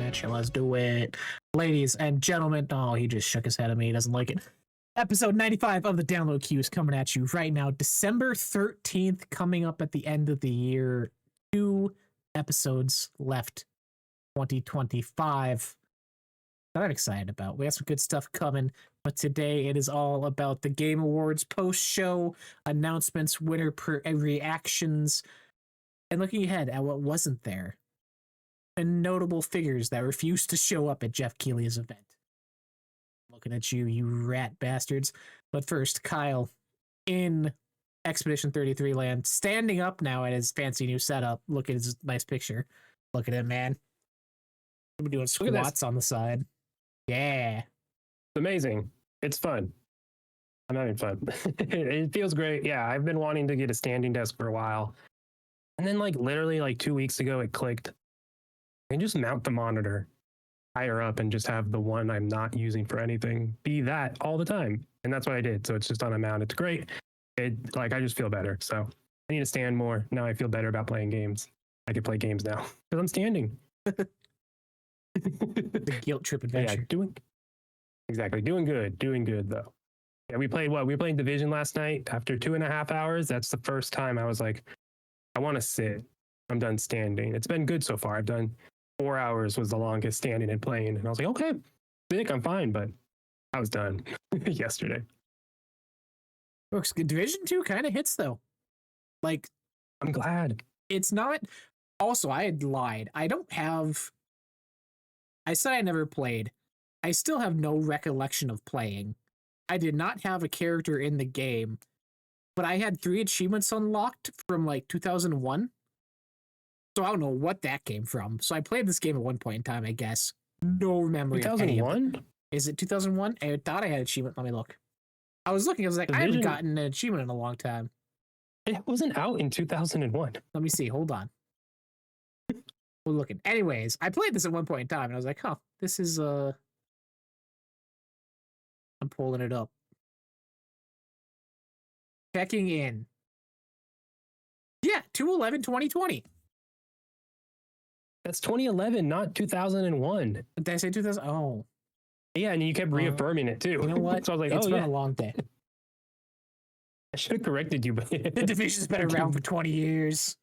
match. Let's do it. Ladies and gentlemen. Oh, he just shook his head at me. He doesn't like it. Episode 95 of the Download Queue is coming at you right now. December 13th, coming up at the end of the year. 2 episodes left. 2025. That I'm excited about. We have some good stuff coming, but today it is all about the Game Awards post-show announcements, winner reactions, and looking ahead at what wasn't there, and notable figures that refused to show up at Jeff Keighley's event. Looking at you, you rat bastards. But first, Kyle, in Expedition 33 land, standing up now at his fancy new setup. Look at his nice picture. Look at him, man. We're doing squats on the side. Yeah. It's amazing. It's fun. I'm having fun. It feels great. Yeah, I've been wanting to get a standing desk for a while. And then literally 2 weeks ago, it clicked. I can just mount the monitor higher up and just have the one I'm not using for anything be that all the time. And that's what I did. So it's just on a mount. It's great. I just feel better. So I need to stand more. Now I feel better about playing games. I can play games now because I'm standing. The guilt trip adventure. Yeah, doing good though. Yeah, we played Division last night after 2.5 hours. That's the first time I was like, I want to sit. I'm done standing. It's been good so far. I've done 4 hours was the longest standing and playing, and I was like, okay, sick, I'm fine, but I was done yesterday. Looks good. Division 2 kind of hits though. I'm glad. It's not. Also, I had lied. I said I never played. I still have no recollection of playing. I did not have a character in the game, but I had 3 achievements unlocked from 2001. So I don't know what that came from. So I played this game at one point in time, I guess. No memory. 2001? Is it 2001? I thought I had an achievement. Let me look. I was looking. I was like, I haven't gotten an achievement in a long time. It wasn't out in 2001. Let me see. Hold on. We're looking. Anyways, I played this at one point in time, and I was like, huh, this is, I'm pulling it up. Checking in. Yeah, 2/11/2020. That's 2011, not 2001. Did I say 2000? Oh. Yeah, and you kept reaffirming it too. You know what? So I was like, it's been a long day. I should have corrected you, but the Division's been around for 20 years.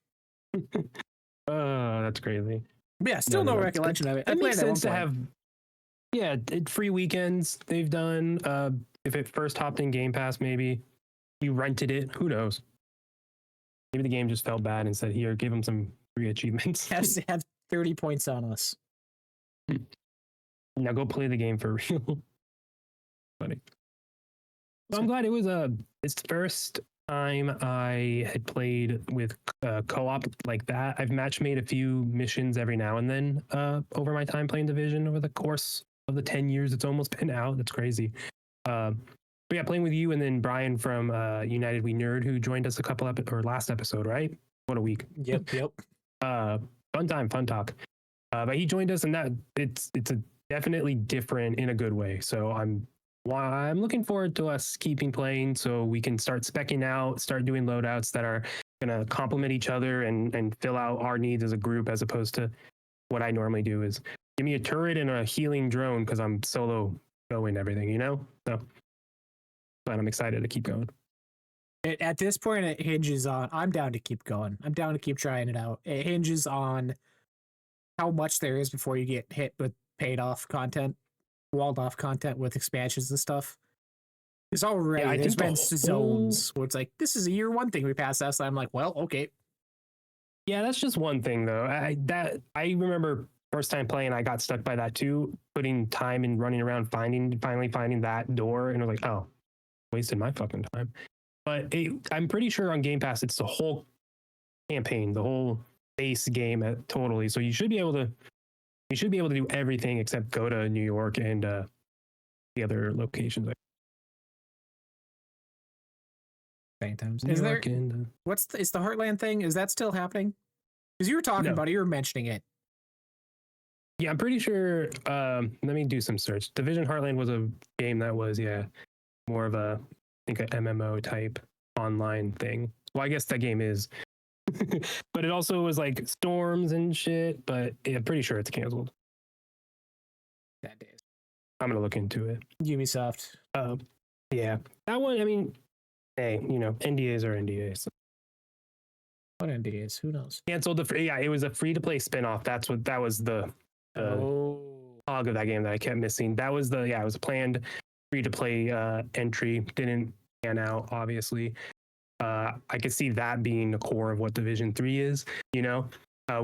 That's crazy. But yeah, still no recollection of it. It makes sense to have, free weekends they've done. If it first hopped in Game Pass, maybe you rented it. Who knows? Maybe the game just felt bad and said, here, give them some free achievements. Have 30 points on us. Now go play the game for real. Funny. So I'm glad it was it's the first time I had played with co-op like that. I've match made a few missions every now and then over my time playing Division over the course of the 10 years it's almost been out. That's crazy. But yeah, playing with you and then Brian from United We Nerd who joined us last episode, right? What a week. Yep. Fun time, fun talk. But he joined us and that it's a definitely different in a good way. So I'm looking forward to us keeping playing so we can start speccing out, start doing loadouts that are going to complement each other and fill out our needs as a group, as opposed to what I normally do is give me a turret and a healing drone because I'm solo going everything, So, but I'm excited to keep going. At this point, it hinges on, I'm down to keep going. I'm down to keep trying it out. It hinges on how much there is before you get hit with paid off content. Walled off content with expansions and stuff. It's already there's been zones where it's like, this is a year one thing we passed last time. I'm like, well, okay. Yeah, that's just one thing though. I remember first time playing, I got stuck by that too, putting time and running around finally finding that door, and I was like, oh, wasted my fucking time. But I'm pretty sure on Game Pass it's the whole campaign, the whole base game totally. So you should be able to do everything except go to New York and the other locations. Times. Is there? Is the Heartland thing? Is that still happening? Because you were talking about it, you were mentioning it. Yeah, I'm pretty sure. Let me do some search. Division Heartland was a game that was more of a an MMO type online thing. Well, I guess that game is. But it also was like storms and shit, but I'm pretty sure it's canceled. That days. I'm gonna look into it. Ubisoft. Yeah, that one. I mean, hey, NDAs are NDAs. What NDAs? Who knows? Canceled it was a free to play spinoff. That was the hog of that game that I kept missing. That was it was a planned free to play entry. Didn't pan out, obviously. I could see that being the core of what Division 3 is. We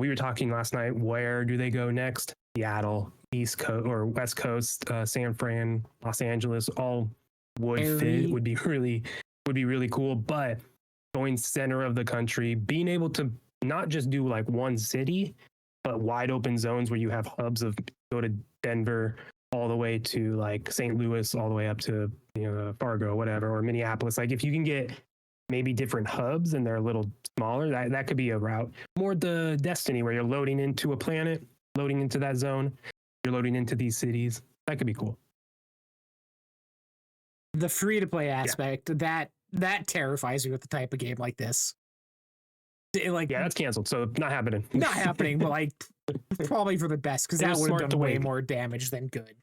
were talking last night. Where do they go next? Seattle, East Coast or West Coast, San Fran, Los Angeles, all would fit. Would be really cool. But going center of the country, being able to not just do like one city, but wide open zones where you have hubs of go to Denver all the way to like St. Louis, all the way up to Fargo, whatever, or Minneapolis. Like if you can get maybe different hubs and they're a little smaller, that could be a route. More the Destiny where you're loading into a planet, loading into that zone, you're loading into these cities. That could be cool. The free to play aspect, that terrifies me with the type of game like this. That's canceled, so not happening. Not happening, but like probably for the best, because that would have done way more damage than good.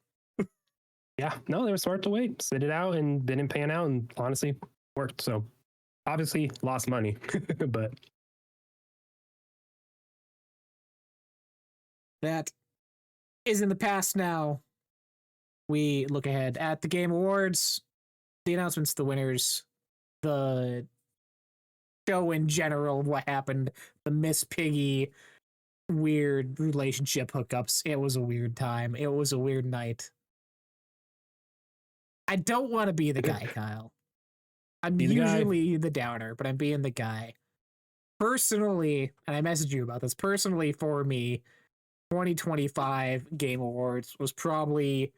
Yeah, no, they were smart to wait, sit it out, and didn't pan out, and honestly worked. So obviously lost money, but that is in the past now. We look ahead at the Game Awards, the announcements, the winners, the show in general, what happened, the Miss Piggy weird relationship hookups. It was a weird time. It was a weird night. I don't want to be the guy, Kyle. I'm usually the downer, but I'm being the guy. Personally, and I messaged you about this, personally for me, 2025 Game Awards was probably,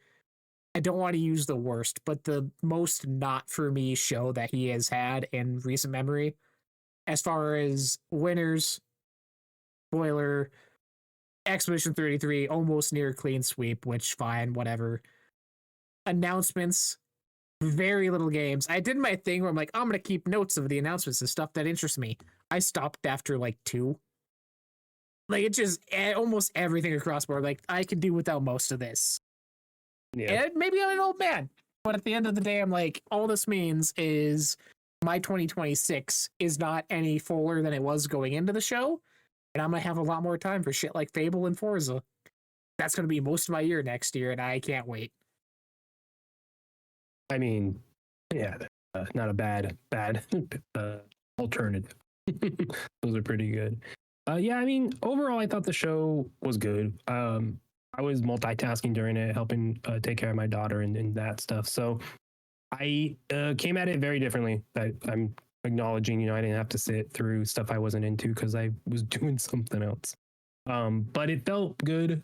I don't want to use the worst, but the most not for me show that he has had in recent memory. As far as winners, spoiler, Expedition 33, almost near clean sweep, which fine, whatever. Announcements, very little games. I did my thing where I'm like, I'm going to keep notes of the announcements and stuff that interests me. I stopped after like 2. Like it just almost everything across board. Like I could do without most of this. Yeah. And maybe I'm an old man, but at the end of the day, I'm like, all this means is my 2026 is not any fuller than it was going into the show. And I'm going to have a lot more time for shit like Fable and Forza. That's going to be most of my year next year, and I can't wait. I mean, yeah, not a bad alternative. Those are pretty good. Yeah, I mean, overall, I thought the show was good. I was multitasking during it, helping take care of my daughter and that stuff. So I came at it very differently. I'm acknowledging, I didn't have to sit through stuff I wasn't into because I was doing something else. But it felt good.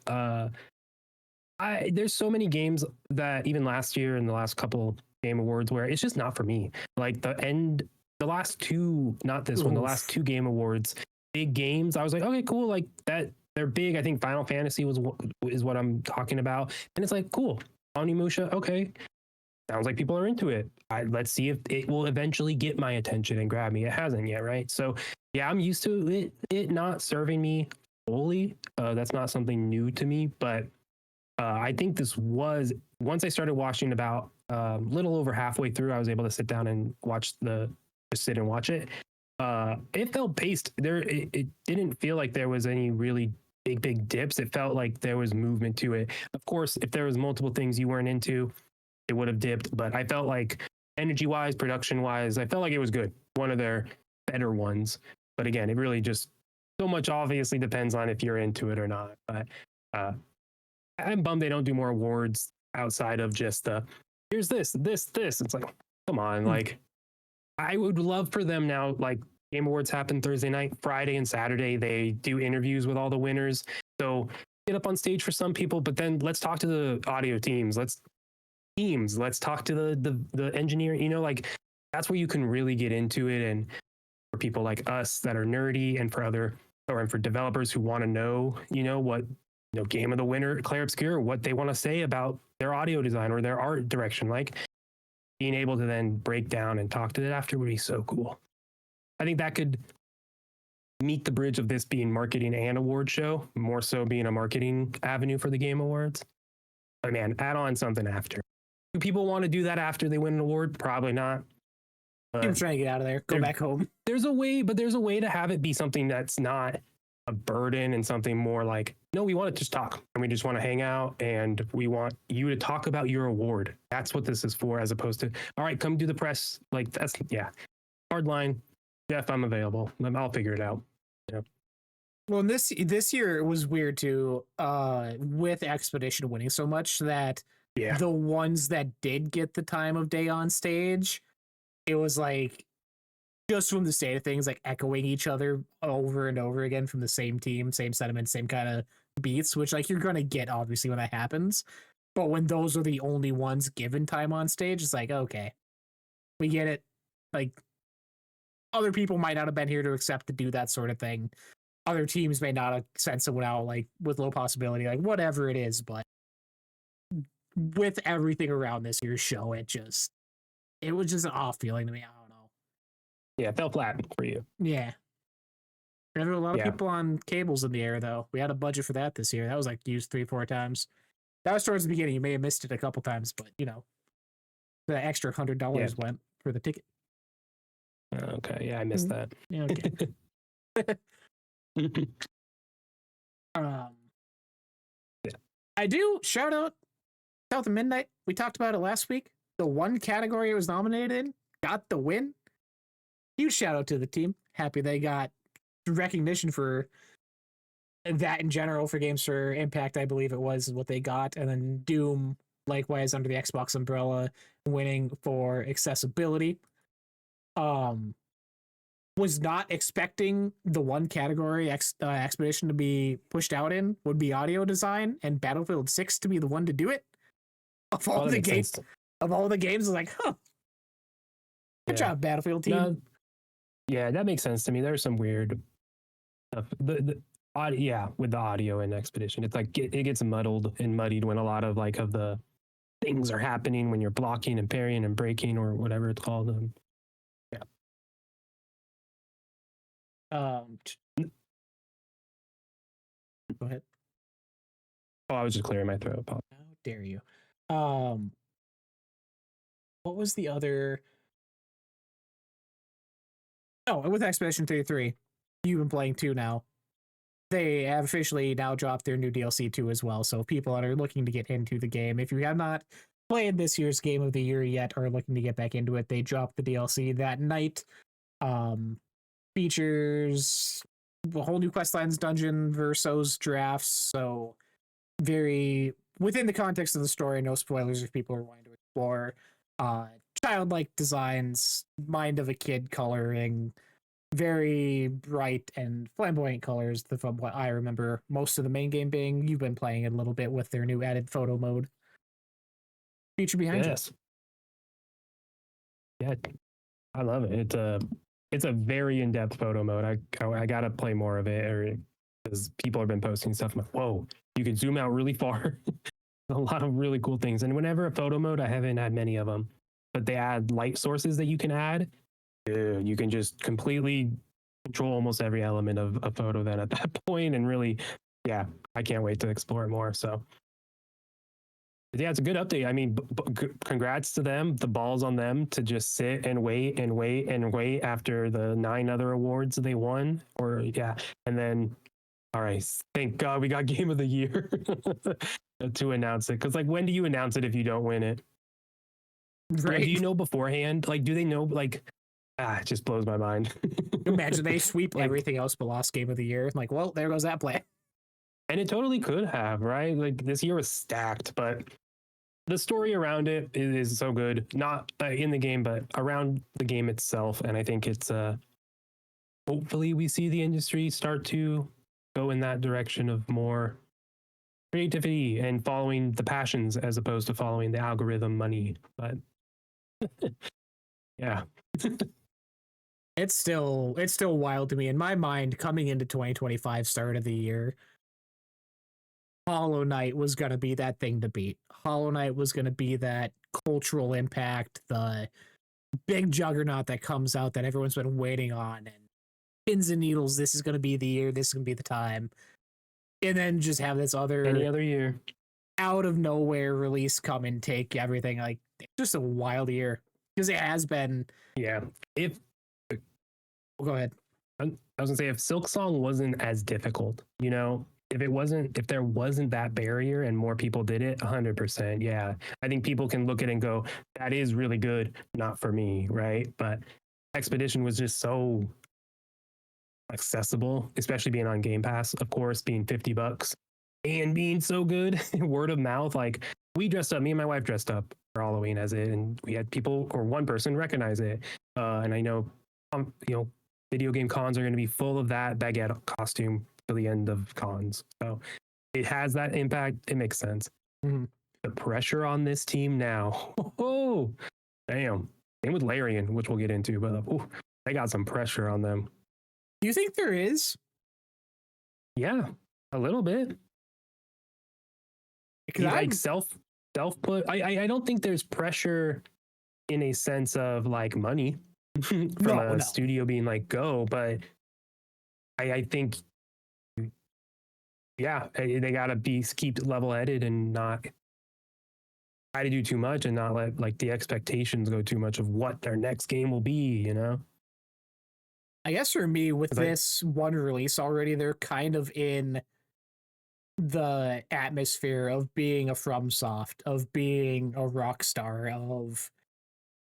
There's so many games that even last year and the last couple Game Awards where it's just not for me. Like the last two, not this one, the last 2 Game Awards, big games. I was like, okay, cool. Like that, they're big. I think Final Fantasy is what I'm talking about. And it's like, cool. Onimusha, okay. Sounds like people are into it. Let's see if it will eventually get my attention and grab me. It hasn't yet, right? So yeah, I'm used to it not serving me fully. That's not something new to me, but I think this was, once I started watching about a little over halfway through, I was able to sit down and just sit and watch it. It felt paced. It didn't feel like there was any really big dips. It felt like there was movement to it. Of course, if there was multiple things you weren't into, it would have dipped, but I felt like energy-wise, production-wise, I felt like it was good. One of their better ones. But again, it really just so much obviously depends on if you're into it or not. But I'm bummed they don't do more awards outside of just here's this. It's like, come on, like I would love for them now, like Game Awards happen Thursday night, Friday and Saturday, they do interviews with all the winners. So get up on stage for some people, but then let's talk to the audio teams. Let's talk to the engineer, like that's where you can really get into it. And for people like us that are nerdy and for developers who want to know, what, game of the winner, Clair Obscur, what they want to say about their audio design or their art direction, like being able to then break down and talk to it after would be so cool. I think that could meet the bridge of this being marketing and award show, more so being a marketing avenue for the Game Awards. But man, add on something after. Do people want to do that after they win an award? Probably not. I'm But trying to get out of there. Go there- back home. there's a way to have it be something that's not a burden and something more like, no, we want to just talk and we just want to hang out and we want you to talk about your award. That's what this is for, as opposed to, all right, come do the press. Like that's, yeah, hard line. Jeff, I'm available. I'll figure it out. Well, and this year it was weird too, with Expedition winning so much that Yeah. the ones that did get the time of day on stage, it was like just from the state of things, like echoing each other over and over again from the same team, same sentiment, same kind of beats, which like you're gonna get obviously when that happens. But when those are the only ones given time on stage, it's like, okay, we get it. Like other people might not have been here to accept to do that sort of thing. Other teams may not have sent someone out like with low possibility, like whatever it is, but with everything around this year's show, it was just an off feeling to me. I don't know. Yeah, it fell flat for you. Yeah. There were a lot of Yeah. people on cables in the air though. We had a budget for that this year. That was like used 3-4 times. That was towards the beginning. You may have missed it a couple times, but you know, the extra $100 went for the ticket. Okay, yeah, I missed that. Yeah, okay. Yeah. I do shout out South of Midnight. We talked about it last week. The one category it was nominated in got the win. Huge shout out to the team. Happy they got recognition for that in general for Games for Impact, I believe it was what they got. And then Doom, likewise under the Xbox umbrella, winning for accessibility. Was not expecting the one category Expedition to be pushed out in would be audio design, and Battlefield 6 to be the one to do it. Of all the games, I was like, huh. Good job, Battlefield team. No, yeah, that makes sense to me. There's some weird stuff. The audio, yeah, with the audio in Expedition, it's like it gets muddled and muddied when a lot of like of the things are happening when you're blocking and parrying and breaking or whatever it's called. Yeah. Go ahead. Oh, I was just clearing my throat. How dare you? What was the other? Oh, with Expedition 33, you've been playing 2 now. They have officially now dropped their new DLC 2 as well. So people that are looking to get into the game, if you have not played this year's Game of the Year yet or looking to get back into it, they dropped the DLC that night. Features a whole new questlines, dungeon, versos, drafts. So very within the context of the story, no spoilers if people are wanting to explore. Childlike designs, mind of a kid coloring, very bright and flamboyant colors from what I remember most of the main game being. You've been playing it a little bit with their new added photo mode. Feature behind you. Yeah, I love it. It's a very in-depth photo mode. I gotta play more of it because people have been posting stuff. I'm like, whoa, you can zoom out really far. A lot of really cool things. And whenever a photo mode, I haven't had many of them, but they add light sources that you can add. Dude, you can just completely control almost every element of a photo then at that point. And really, yeah, I can't wait to explore it more. So yeah, it's a good update. I mean, congrats to them. The ball's on them to just sit and wait and wait and wait after the 9 other awards they won. Or yeah, and then all right, thank God we got Game of the Year to announce it. Because like, when do you announce it if you don't win it? Right? Like, do you know beforehand? Like, do they know? Like, it just blows my mind. Imagine they sweep like, everything else but lost Game of the Year. Like, well, there goes that play. And it totally could have, right? Like this year was stacked, but the story around it is so good. Not in the game, but around the game itself. And I think it's hopefully we see the industry start to go in that direction of more creativity and following the passions as opposed to following the algorithm money. But yeah. It's still wild to me. In my mind, coming into 2025 start of the year, Hollow Knight was going to be that thing to beat. Hollow Knight was going to be that cultural impact, the big juggernaut that comes out that everyone's been waiting on, and pins and needles, this is going to be the year, this is going to be the time. And then just have this other... Any other year. out of nowhere release come and take everything. Like, it's just a wild year because it has been. Yeah. If Go ahead. I was gonna say if Silk Song wasn't as difficult, you know, if there wasn't that barrier and more people did it, 100%. Yeah, I think people can look at it and go, that is really good, not for me, right? But Expedition was just so accessible, especially being on Game Pass, of course, being $50 and being so good, word of mouth. Like we dressed up, me and my wife dressed up for Halloween as it, and we had people or one person recognize it. And I know, you know, video game cons are going to be full of that baguette costume till the end of cons. So it has that impact. It makes sense. Mm-hmm. The pressure on this team now. Oh, damn. Same with Larian, which we'll get into, but they got some pressure on them. Do you think there is? Yeah, a little bit. Because like self put. I don't think there's pressure in a sense of like money from a studio being like go, but I think yeah, they gotta keep level headed and not try to do too much and not let like the expectations go too much of what their next game will be, you know? I guess for me, with this one release already, they're kind of in the atmosphere of being a FromSoft, of being a Rockstar, of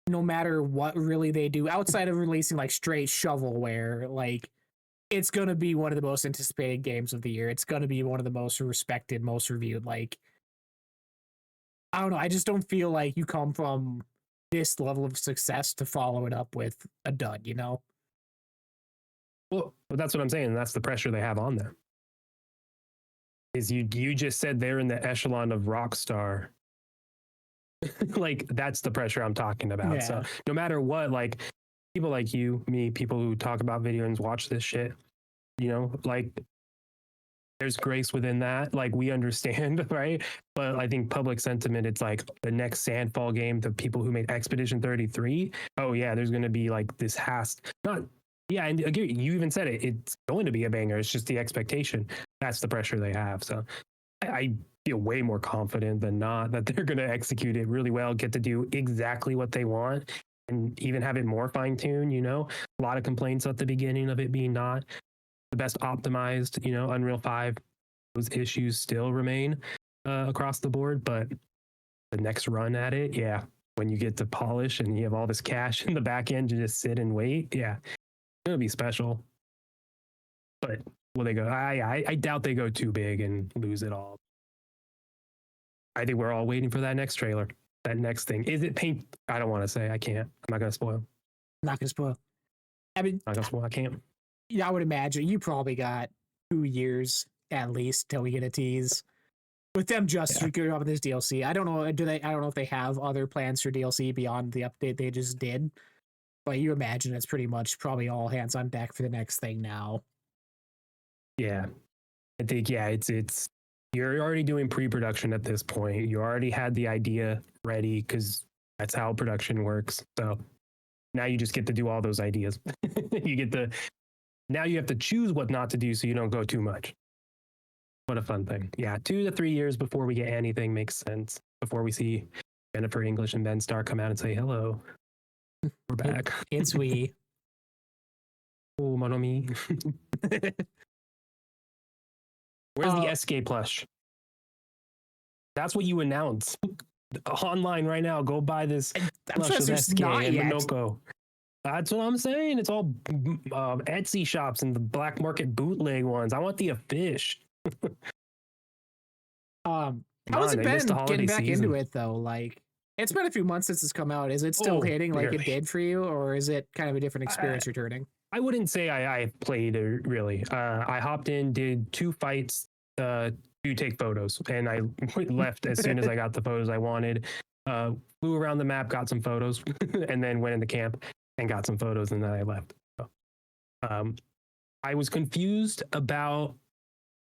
no matter what really they do, outside of releasing like straight shovelware, like it's going to be one of the most anticipated games of the year. It's going to be one of the most respected, most reviewed. Like, I don't know. I just don't feel like you come from this level of success to follow it up with a dud, you know? Well, that's what I'm saying. That's the pressure they have on them. Is you just said they're in the echelon of Rockstar. Like that's the pressure I'm talking about. Yeah. So no matter what, like people like you, me, people who talk about video games, watch this shit, you know, like there's grace within that. Like we understand, right? But I think public sentiment, it's like the next Sandfall game, the people who made Expedition 33. Oh yeah, there's going to be like this yeah, and again, you even said it. It's going to be a banger. It's just the expectation. That's the pressure they have. So I feel way more confident than not that they're going to execute it really well, get to do exactly what they want, and even have it more fine-tuned, you know? A lot of complaints at the beginning of it being not the best optimized, you know, Unreal 5. Those issues still remain across the board, but the next run at it, yeah, when you get to polish and you have all this cash in the back end to just sit and wait, yeah, it's going to be special. But will they go? I doubt they go too big and lose it all. I think we're all waiting for that next trailer, that next thing. Is it paint? I don't want to say. I can't. I'm not going to spoil. Not going to spoil. I mean, not going to spoil. I can't. Yeah, I would imagine you probably got 2 years at least till we get a tease. With them just gearing up with this DLC. I don't know. I don't know if they have other plans for DLC beyond the update they just did. But you imagine it's pretty much probably all hands on deck for the next thing now. Yeah. I think, it's you're already doing pre-production at this point. You already had the idea ready because that's how production works. So now you just get to do all those ideas. Now you have to choose what not to do so you don't go too much. What a fun thing. Yeah, 2 to 3 years before we get anything makes sense. Before we see Jennifer English and Ben Starr come out and say, hello, we're back. It's we. Oh, mon ami. Where's the SK plush? That's what you announce. Online right now, go buy this plush of SK and Minoko. That's what I'm saying. It's all Etsy shops and the black market bootleg ones. I want the fish. How has it been getting back into it though? Like, it's been a few months since it's come out. Is it still hitting like it did for you, or is it kind of a different experience returning? I wouldn't say I played it really. I hopped in, did 2 fights to take photos, and I left as soon as I got the photos I wanted. Flew around the map, got some photos, and then went into camp and got some photos, and then I left. So, I was confused about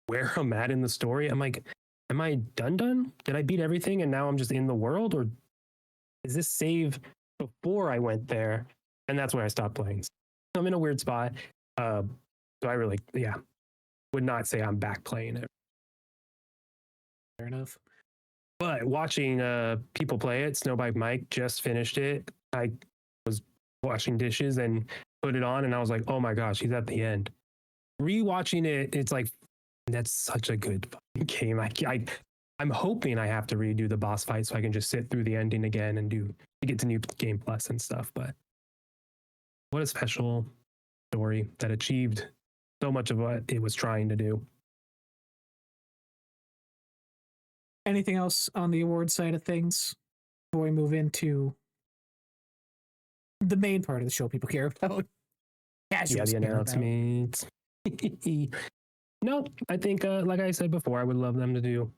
where I'm at in the story. I'm like, am I done? Did I beat everything and now I'm just in the world, or is this save before I went there? And that's where I stopped playing. So I'm in a weird spot. So I really, would not say I'm back playing it. Fair enough. But watching people play it, Snowbike Mike just finished it. I was washing dishes and put it on, and I was like, oh my gosh, he's at the end. Rewatching it, it's like, that's such a good fucking game. I'm hoping I have to redo the boss fight so I can just sit through the ending again and get to new game plus and stuff. But what a special story that achieved so much of what it was trying to do. Anything else on the award side of things before we move into the main part of the show people care about? Yeah, the announcements. No, I think, like I said before, I would love them to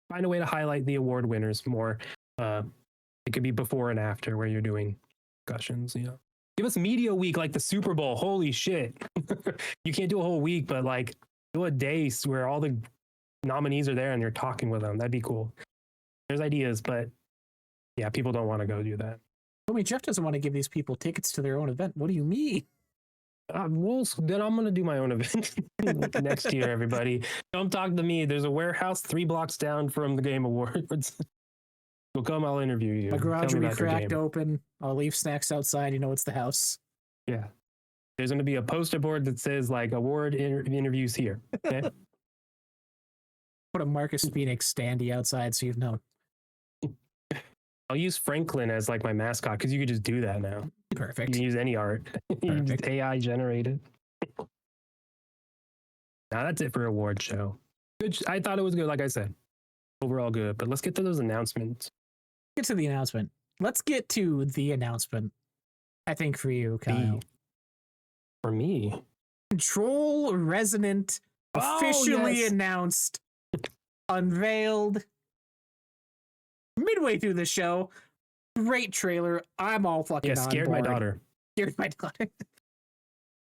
find a way to highlight the award winners more. It could be before and after where you're doing discussions, Give us media week like the Super Bowl. Holy shit. You can't do a whole week, but like do a day where all the nominees are there and you're talking with them. That'd be cool. There's ideas, but yeah, people don't want to go do that. I mean, Jeff doesn't want to give these people tickets to their own event. What do you mean? Then I'm going to do my own event next year, everybody. Don't talk to me. There's a warehouse 3 blocks down from the Game Awards. Well, come, I'll interview you. My garage will be cracked open. I'll leave snacks outside. You know, it's the house. Yeah. There's going to be a poster board that says like award interviews here. Okay. Put a Marcus Phoenix standee outside so you've known. I'll use Franklin as like my mascot because you could just do that now. Perfect. You can use any art. Just AI generated. Now that's it for award show. Good. I thought it was good, like I said. Overall good. But let's get to those announcements. Get to the announcement. Let's get to the announcement. I think for you, Kyle. For me. Control Resonant officially announced, unveiled midway through the show. Great trailer. I'm all fucking on scared board. my daughter. Scared my daughter.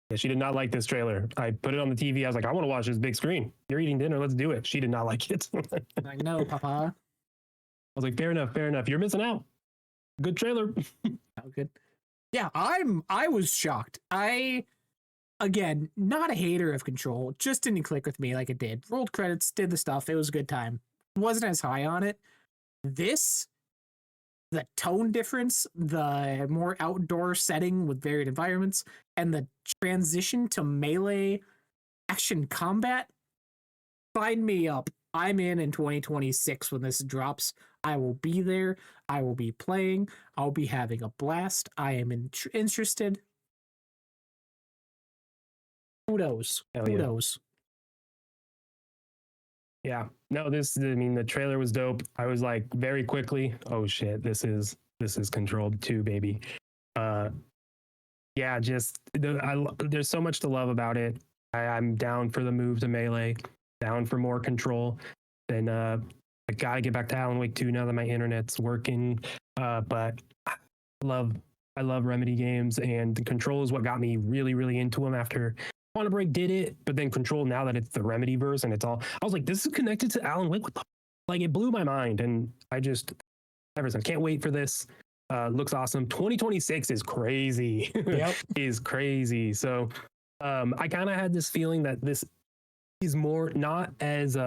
Yeah, she did not like this trailer. I put it on the TV. I was like, I want to watch this big screen. You're eating dinner. Let's do it. She did not like it. I know, Papa. I was like, fair enough. You're missing out. Good trailer. Oh, good. Yeah, I was shocked. Again, not a hater of Control. Just didn't click with me like it did. Rolled credits, did the stuff. It was a good time. Wasn't as high on it. The tone difference, the more outdoor setting with varied environments, and the transition to melee action combat, sign me up. I'm in 2026 when this drops. I will be there. I will be playing. I'll be having a blast. I am interested. Kudos. Kudos. Yeah. No, the trailer was dope. I was like very quickly, oh shit, this is Controlled 2, baby. Yeah, just there's so much to love about it. I'm down for the move to melee, down for more control. And I gotta get back to Alan Wake 2 now that my internet's working. But I love Remedy games, and Control is what got me really, really into them after Quantum Break did it, but then Control, now that it's the Remedy verse and it's all, I was like, this is connected to Alan Wake. Like, it blew my mind, and I just ever since can't wait for this. Looks awesome. 2026 is crazy. Yep. Is crazy. So I kind of had this feeling that this is more not as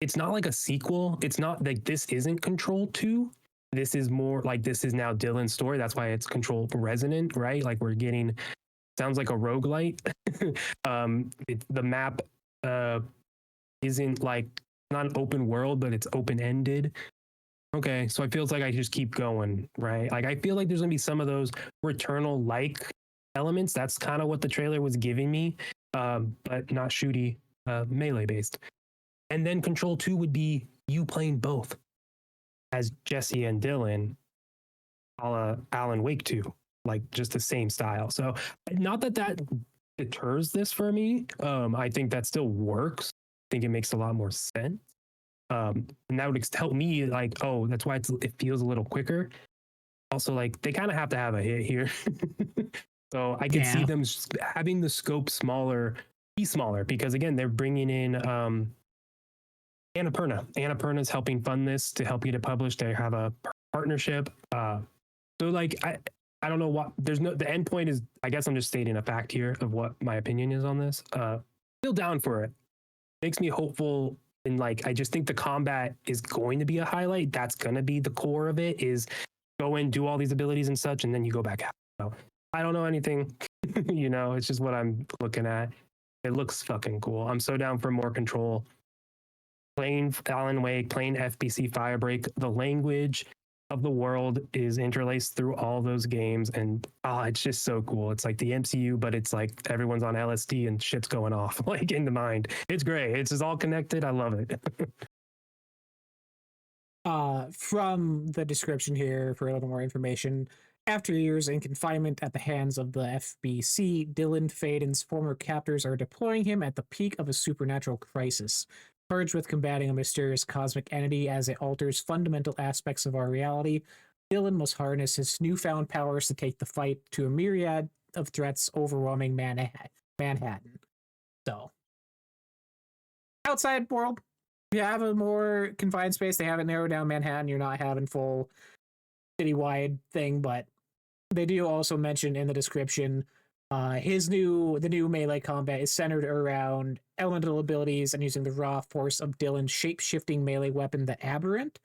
it's not like a sequel. It's not like this isn't Control 2. This is more like this is now Dylan's story. That's why it's Control Resonant, right? Like we're getting, sounds like a roguelite. The map isn't like, not an open world, but it's open-ended. Okay, so it feels like I just keep going, right? Like I feel like there's gonna be some of those Returnal-like elements. That's kind of what the trailer was giving me, but not shooty, melee-based. And then Control 2 would be you playing both as Jesse and Dylan, a la Alan Wake 2, like just the same style. So not that deters this for me. I think that still works. I think it makes a lot more sense. And that would help me, like, oh, that's why it feels a little quicker. Also, like, they kind of have to have a hit here. So I can see them having the scope be smaller, because again, they're bringing in Annapurna. Annapurna's helping fund this to help get it published. They have a partnership. So like, I don't know what, the end point is, I guess I'm just stating a fact here of what my opinion is on this. Still down for it. Makes me hopeful And like, I just think the combat is going to be a highlight. That's going to be the core of it, is go in, do all these abilities and such, and then you go back out. So I don't know anything, it's just what I'm looking at. It looks fucking cool. I'm so down for more control. Playing Alan Wake, playing FBC Firebreak, the language of the world is interlaced through all those games, and it's just so cool. It's like the MCU, but it's like everyone's on LSD and shit's going off like in the mind. It's great. It's just all connected. I love it. From the description here for a little more information, after years in confinement at the hands of the FBC, Dylan Faden's former captors are deploying him at the peak of a supernatural crisis. Charged with combating a mysterious cosmic entity as it alters fundamental aspects of our reality, Dylan must harness his newfound powers to take the fight to a myriad of threats overwhelming Manhattan. So, outside world, you have a more confined space. They haven't narrowed down Manhattan. You're not having full citywide thing, but they do also mention in the description the new melee combat is centered around elemental abilities and using the raw force of Dylan's shape-shifting melee weapon, the Aberrant,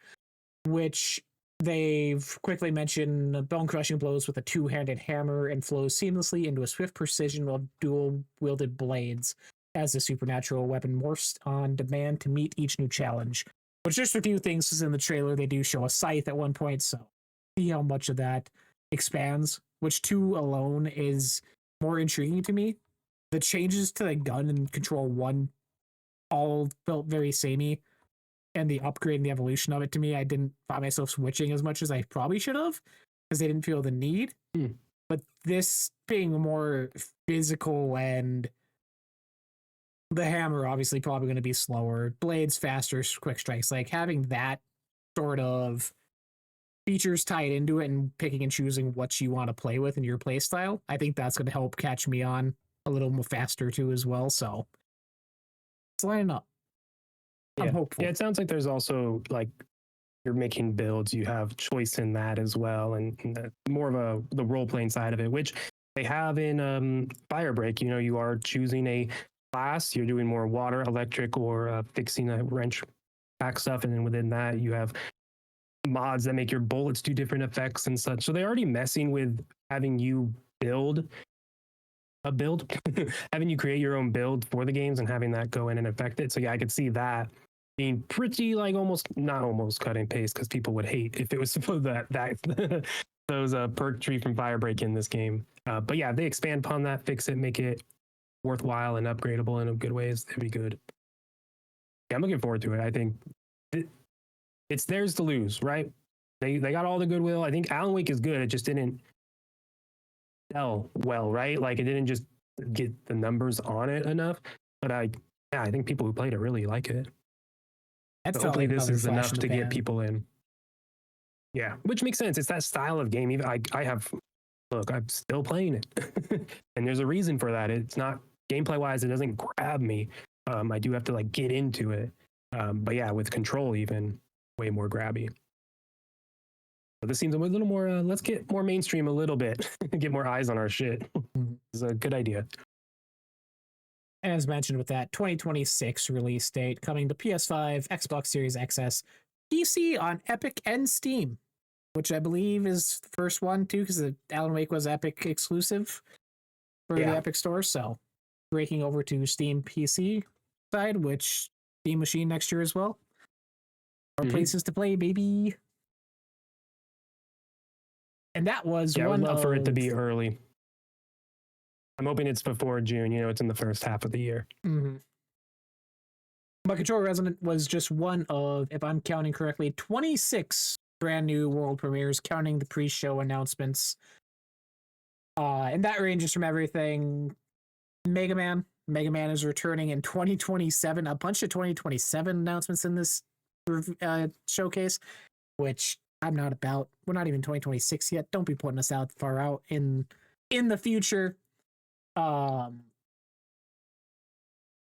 which they've quickly mentioned bone-crushing blows with a two-handed hammer and flows seamlessly into a swift precision of dual-wielded blades as the supernatural weapon morphs on demand to meet each new challenge. But just a few things, because in the trailer they do show a scythe at one point, so see how much of that expands, which 2 alone is more intriguing to me. The changes to the gun in Control 1 all felt very samey, and the upgrade and the evolution of it, to me, I didn't find myself switching as much as I probably should have, because they didn't feel the need. But this being more physical, and the hammer obviously probably going to be slower, blades faster, quick strikes, like having that sort of features tied into it and picking and choosing what you want to play with in your play style, I think that's going to help catch me on a little more faster too as well. So it's lining up. I'm hopeful. Yeah, it sounds like there's also, like, you're making builds, you have choice in that as well, and more of the role playing side of it, which they have in Firebreak. You are choosing a class, you're doing more water, electric, or fixing a wrench back stuff, and then within that you have mods that make your bullets do different effects and such. So they're already messing with having you build a build, having you create your own build for the games and having that go in and affect it. So yeah, I could see that being pretty, like, not almost cut and paste, because people would hate if it was supposed that those perk tree from Firebreak in this game. But yeah, if they expand upon that, fix it, make it worthwhile and upgradable in good ways, it'd be good. Yeah, I'm looking forward to it. I think it's theirs to lose, right? They got all the goodwill. I think Alan Wake is good. It just didn't sell well, right? Like, it didn't just get the numbers on it enough. But I think people who played it really like it. So hopefully this is enough to get people in. Yeah, which makes sense. It's that style of game. Even I'm still playing it. And there's a reason for that. It's not gameplay wise, it doesn't grab me. I do have to, like, get into it. But yeah, with Control, even way more grabby. So this seems a little more, let's get more mainstream a little bit, get more eyes on our shit. It's a good idea. As mentioned with that 2026 release date, coming to PS5, Xbox Series XS, PC on Epic and Steam, which I believe is the first one too, because Alan Wake was Epic exclusive for the Epic Store. So breaking over to Steam PC side, which Steam Machine next year as well. More places to play, baby. And that was I would love for it to be early. I'm hoping it's before June. It's in the first half of the year. But Control Resonant was just one of, if I'm counting correctly, 26 brand new world premieres, counting the pre-show announcements. And that ranges from everything. Mega Man is returning in 2027. A bunch of 2027 announcements in this showcase, which I'm not about. We're not even 2026 yet. Don't be putting us out far out in the future.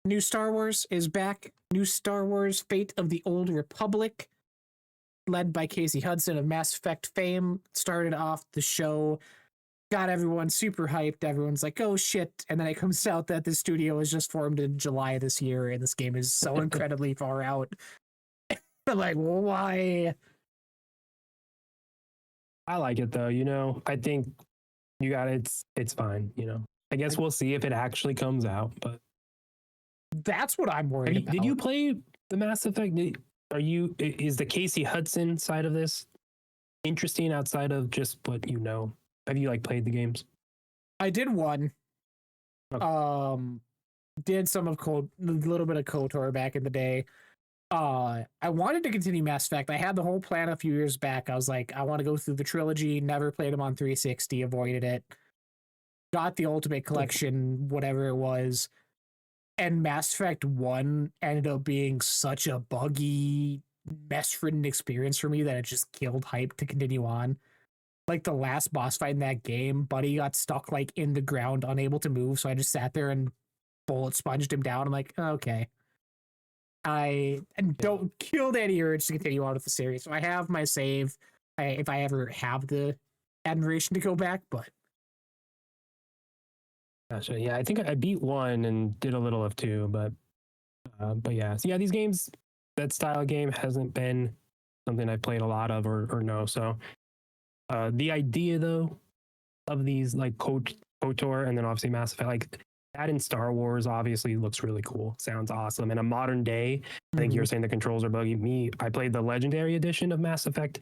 New Star Wars is back. New Star Wars Fate of the Old Republic, led by Casey Hudson of Mass Effect fame, started off the show got everyone super hyped. Everyone's like, oh shit. And then it comes out that the studio was just formed in July this year, and this game is so incredibly far out. I'm like, why? I like it though. I think you got it. It's fine. I guess we'll see if it actually comes out. But That's what I'm worried about. did you play the Mass Effect? Is the Casey Hudson side of this interesting outside of just what you know? Have you played the games? I did one. Okay. Did some of a little bit of KOTOR back in the day. I wanted to continue Mass Effect. I had the whole plan a few years back. I was like, I want to go through the trilogy. Never played them on 360. Avoided it. Got the Ultimate Collection, whatever it was, and Mass Effect 1 ended up being such a buggy, mess-ridden experience for me that it just killed hype to continue on. Like the last boss fight in that game, Buddy got stuck in the ground, unable to move, so I just sat there and bullet sponged him down. I'm like, okay. I don't killed any urge to continue on with the series. So I have my save if I ever have the admiration to go back, but Gotcha. Yeah, I think I beat 1 and did a little of 2, but yeah. So yeah, these games, that style of game hasn't been something I've played a lot of or no. So the idea though of these KOTOR and then obviously Mass Effect, that in Star Wars obviously looks really cool. Sounds awesome. In a modern day, I think you were saying the controls are buggy. I played the Legendary Edition of Mass Effect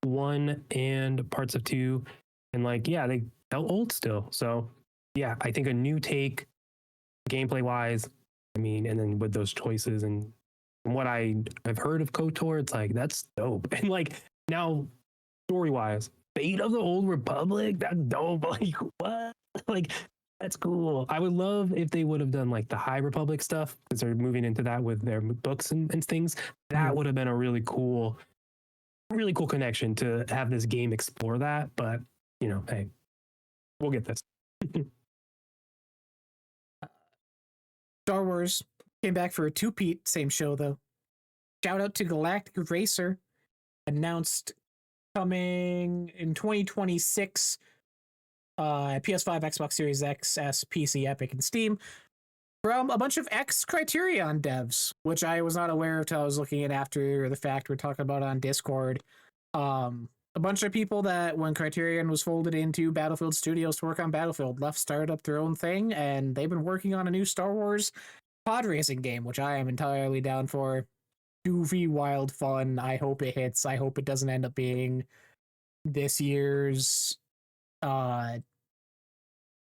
1 and parts of 2, and they felt old still. So yeah, I think a new take, gameplay wise. And then with those choices and from what I've heard of KOTOR, it's that's dope. And now, story wise, Fate of the Old Republic, that's dope. What? That's cool. I would love if they would have done the High Republic stuff because they're moving into that with their books and things. That would have been a really cool connection to have this game explore that. But hey, we'll get this. Star Wars came back for a two-peat, same show though. Shout out to Galactic Racer, announced coming in 2026. PS5, Xbox Series X, S, PC, Epic, and Steam from a bunch of Criterion devs, which I was not aware of till I was looking at after the fact. We're talking about on Discord. A bunch of people that when Criterion was folded into Battlefield Studios to work on Battlefield left, started up their own thing, and they've been working on a new Star Wars pod racing game, which I am entirely down for. Goofy, wild fun. I hope it hits. I hope it doesn't end up being this year's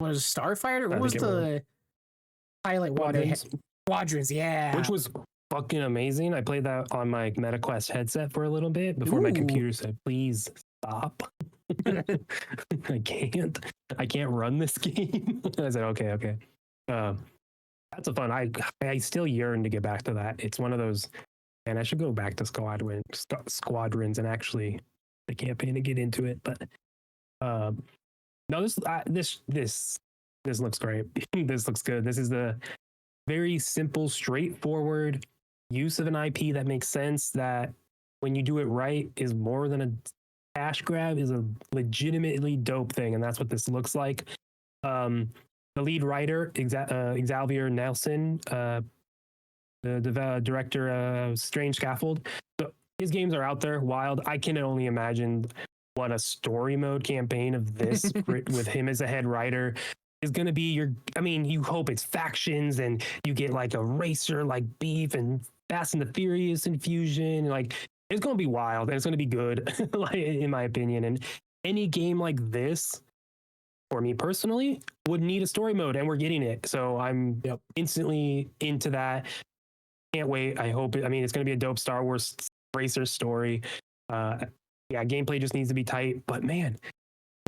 was Starfighter? What was the pilot one? Squadrons, yeah. Which was fucking amazing. I played that on my MetaQuest headset for a little bit before my computer said, please stop. I can't run this game. I said, okay. That's a fun. I still yearn to get back to that. It's one of those, and I should go back to Squadrons and actually the campaign to get into it. But no, this looks great. This looks good. This is the very simple, straightforward use of an IP that makes sense, that when you do it right is more than a cash grab, is a legitimately dope thing. And that's what this looks like. The lead writer, Xavier Nelson, the director of Strange Scaffold. So his games are out there, wild. I can only imagine what a story mode campaign of this with him as a head writer is going to be. You hope it's factions and you get a racer beef and Fast and the Furious infusion. It's going to be wild and it's going to be good, in my opinion. And any game like this, for me personally, would need a story mode, and we're getting it. So I'm instantly into that. Can't wait. I hope it's going to be a dope Star Wars racer story. Yeah, gameplay just needs to be tight, but man,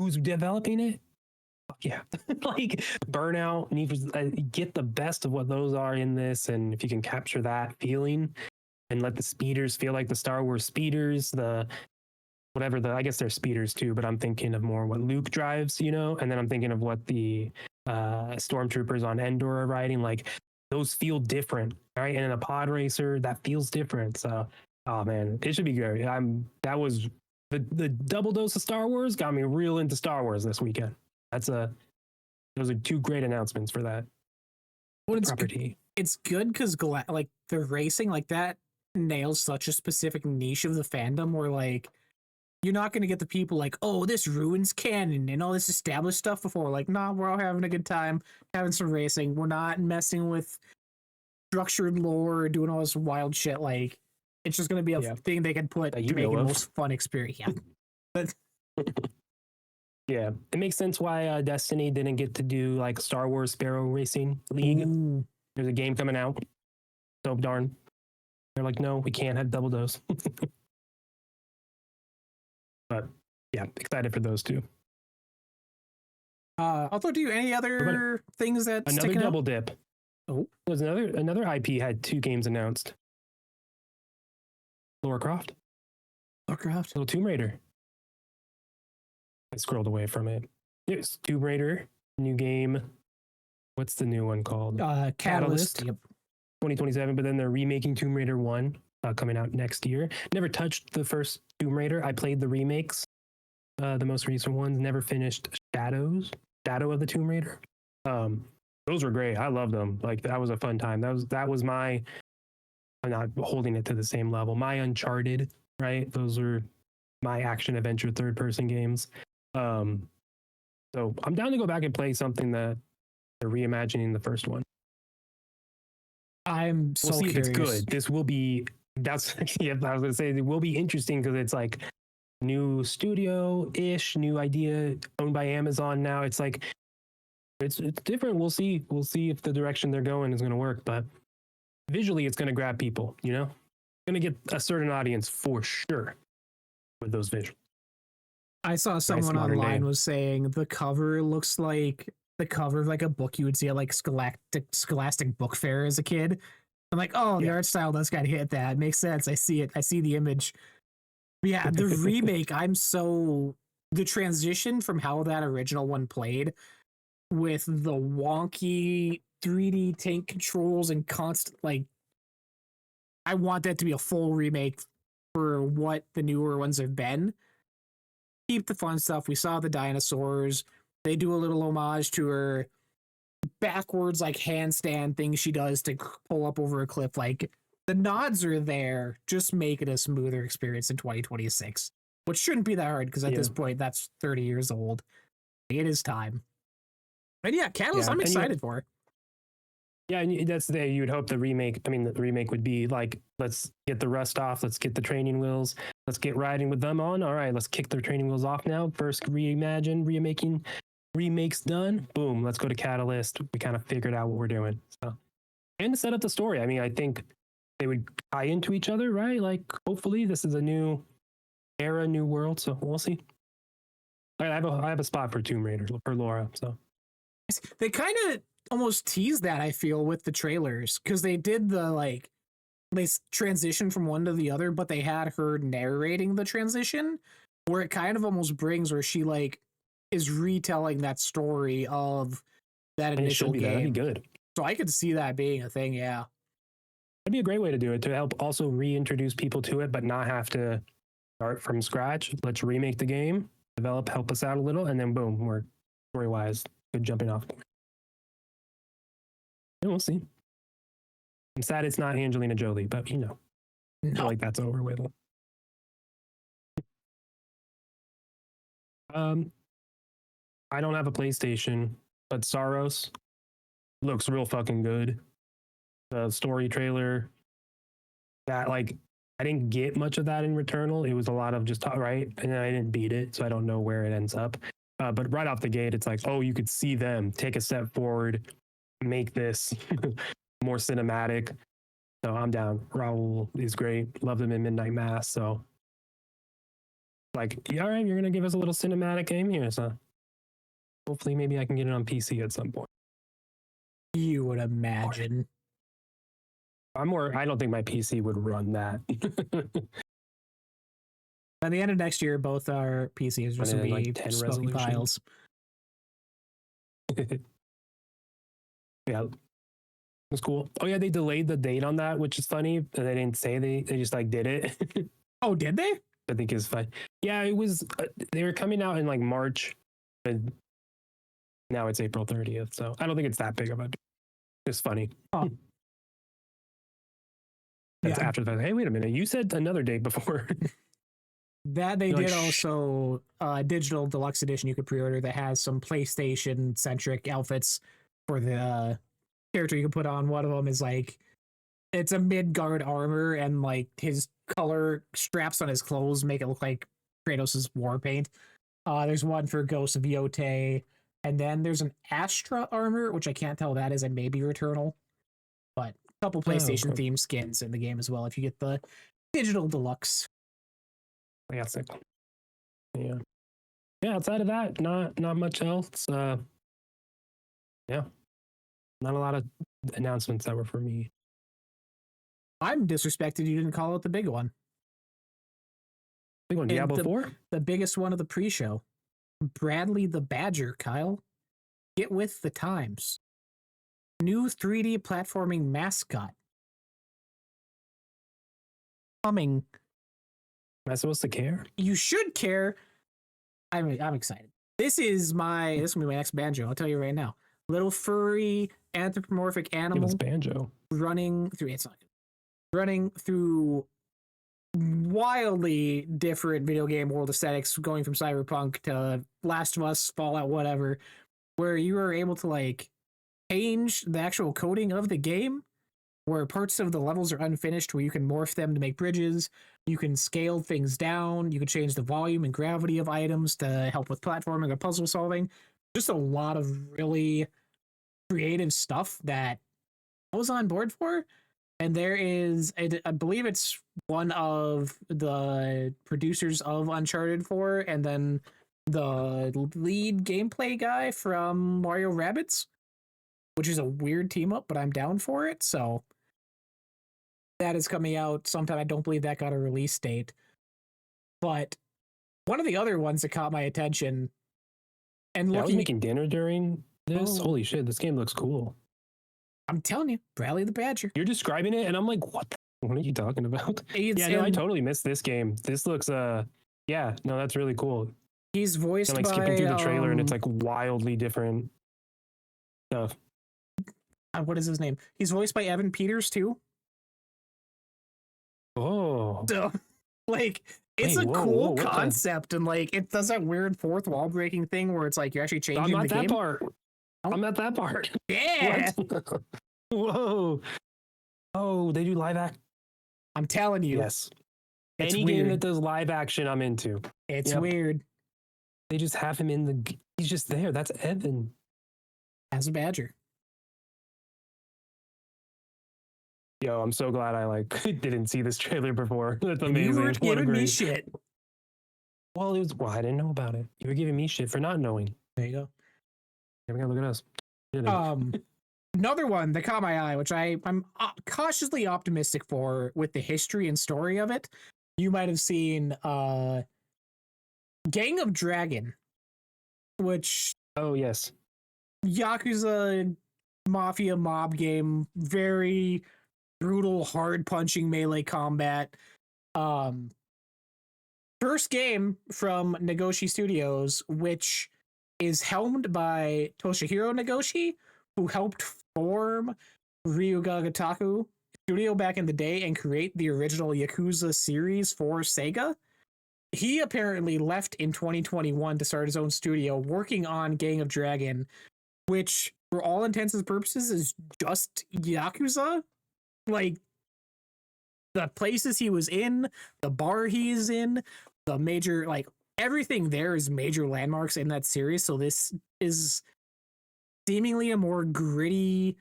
who's developing it? Fuck yeah. Burnout, Need for get the best of what those are in this, and if you can capture that feeling and let the speeders feel like the Star Wars speeders, I guess they're speeders too, but I'm thinking of more what Luke drives, and then I'm thinking of what the stormtroopers on Endor are riding. Those feel different, right? And in a pod racer, that feels different. So, oh man, it should be great. That was the double dose of Star Wars got me real into Star Wars this weekend. those are two great announcements for that Well, property. it's good because like the racing like that nails such a specific niche of the fandom where like you're not going to get the people like, oh, this ruins canon and all this established stuff before. Like, nah, we're all having a good time, having some racing. We're not messing with structured lore or doing all this wild shit. Like, it's just going to be a thing they can put that to make it the of. most fun experience. Yeah. But yeah, it makes sense why Destiny didn't get to do like Star Wars Sparrow Racing League. Ooh. There's a game coming out. So darn. They're like, no, we can't have double dose. But yeah, excited for those two. I'll throw to you any other things that another double dip. Oh, there's another IP had 2 games announced. Lara Croft, little Tomb Raider. I scrolled away from it. It's Tomb Raider, new game. What's the new one called? Catalyst. Yep. 2027. But then they're remaking Tomb Raider 1. Coming out next year. Never touched the first Tomb Raider. I played the remakes, the most recent ones. Never finished Shadow of the Tomb Raider. Those were great. I loved them. Like that was a fun time. That was my. I'm not holding it to the same level. My Uncharted, right? Those are my action adventure third person games. So I'm down to go back and play something that they're reimagining the first one. I'm so we'll see curious. If it's good. This will be. That's yeah. I was gonna say it will be interesting because it's like new studio-ish, new idea owned by Amazon now. It's like it's different. We'll see if the direction they're going is gonna work. But visually, it's gonna grab people. You know, gonna get a certain audience for sure with those visuals. I saw someone online was saying the cover looks like the cover of like a book you would see at like Scholastic Book Fair as a kid. I'm like, oh, the art style does kind of hit that. It makes sense. I see it. I see the image. But yeah, the remake, the transition from how that original one played with the wonky 3D tank controls and constant, like, I want that to be a full remake for what the newer ones have been. Keep the fun stuff. We saw the dinosaurs. They do a little homage to her backwards like handstand thing she does to pull up over a cliff. Like the nods are there. Just make it a smoother experience in 2026, which shouldn't be that hard because at this point that's 30 years old. It is time. And yeah, Catalyst, I'm excited for. Yeah, and that's the you would hope the remake. I mean, the remake would be like, let's get the rust off. Let's get the training wheels. Let's get riding with them on. All right, let's kick their training wheels off now. First remakes done. Boom, let's go to Catalyst. We kind of figured out what we're doing. So, and to set up the story. I mean, I think they would tie into each other, right? Like, hopefully, this is a new era, new world. So we'll see. I have a spot for Tomb Raider for Laura. So they kind of almost tease that, I feel, with the trailers, because they did they transition from one to the other, but they had her narrating the transition, where it kind of almost brings where she like is retelling that story of that initial game. That'd be good. So I could see that being a thing. Yeah, that'd be a great way to do it, to help also reintroduce people to it, but not have to start from scratch. Let's remake the game, help us out a little, and then boom, we're story-wise good jumping off point. And we'll see. I'm sad it's not Angelina Jolie, but I feel like that's over with. I don't have a PlayStation, but Saros looks real fucking good. The story trailer, that like I didn't get much of that in Returnal. It was a lot of just right, and I didn't beat it, so I don't know where it ends up. But right off the gate, it's like, oh, you could see them take a step forward, make this more cinematic. So I'm down. Raul is great. Love him in Midnight Mass. So like, yeah, all right, you're gonna give us a little cinematic game here. So hopefully maybe I can get it on PC at some point. You would imagine. I don't think my PC would run that. By the end of next year, both our PCs just will be like 10 smoky piles. Yeah. It was cool. Oh yeah, they delayed the date on that, which is funny. They didn't say they just like did it. Oh, did they? I think it's fine. Yeah, it was. They were coming out in like March, but Now it's April 30th, so I don't think it's that big of a. It's funny. Huh. That's Yeah, after the fact. Hey, wait a minute. You said another date before. that they You're like, did "Shh." also digital deluxe edition you could pre-order that has some PlayStation centric outfits for the character you can put on. One of them is like it's a Midgard armor and like his color straps on his clothes make it look like Kratos' war paint. There's one for Ghost of Yote, and then there's an Astra armor, which I can't tell that is, and maybe Returnal, but a couple Oh, PlayStation okay. themed skins in the game as well if you get the digital deluxe. Classic. Yeah. Yeah. Outside of that, not much else. Yeah. Not a lot of announcements that were for me. I'm disrespected you didn't call it the big one. Big one, And Diablo 4? the biggest one of the pre-show. Bradley the Badger, Kyle. Get with the times. New 3D platforming mascot. Coming. Am I supposed to care? You should care. I'm excited. This is gonna be my next banjo. I'll tell you right now. Little furry anthropomorphic Give animal us banjo. running through. It's not good. Running through wildly different video game world aesthetics, going from Cyberpunk to Last of Us, Fallout, whatever, where you are able to like change the actual coding of the game, where parts of the levels are unfinished, where you can morph them to make bridges, you can scale things down, you can change the volume and gravity of items to help with platforming or puzzle solving. Just a lot of really creative stuff that I was on board for. And there is, I believe it's one of the producers of Uncharted 4, and then the lead gameplay guy from Mario Rabbids, which is a weird team up, but I'm down for it. So that is coming out sometime. I don't believe that got a release date. But one of the other ones that caught my attention and Yeah, I was looking, making dinner during this. Oh. Holy shit, this game looks cool. I'm telling you, Bradley the Badger. You're describing it, and I'm like, what are you talking about? It's, Yeah, no, I totally missed this game. This looks, yeah, no, that's really cool. He's voiced And like by skipping through the trailer, and it's like wildly different stuff. what is his name? He's voiced by Evan Peters too. Oh, So, like, it's Wait, a whoa, cool what the- concept, and like, it does that weird fourth wall breaking thing where it's like you're actually I'm changing not the that game. part. Oh. I'm at that part. Yeah, What? Whoa. Oh, they do live act. I'm telling you, Yes. it's Any weird. game that does live action, I'm into. It's Yep. weird. They just have him in he's just there. That's Evan. As a Badger. Yo, I'm so glad I like didn't see this trailer before. That's And amazing. you were What a giving me great- shit. Well, I didn't know about it. You were giving me shit for not knowing. There you go. Here we go. Look at us. Another one that caught my eye, which I'm cautiously optimistic for with the history and story of it. You might have seen Gang of Dragon, which Oh yes. Yakuza mafia mob game, very brutal, hard punching melee combat. First game from Nagoshi Studios, which is helmed by Toshihiro Nagoshi, who helped form Ryuga Gataku Studio back in the day and create the original Yakuza series for Sega. He apparently left in 2021 to start his own studio working on Gang of Dragon, which for all intents and purposes is just Yakuza. Like, the places he was in, the bar he is in, the major, like, everything there is major landmarks in that series. So this is seemingly a more gritty,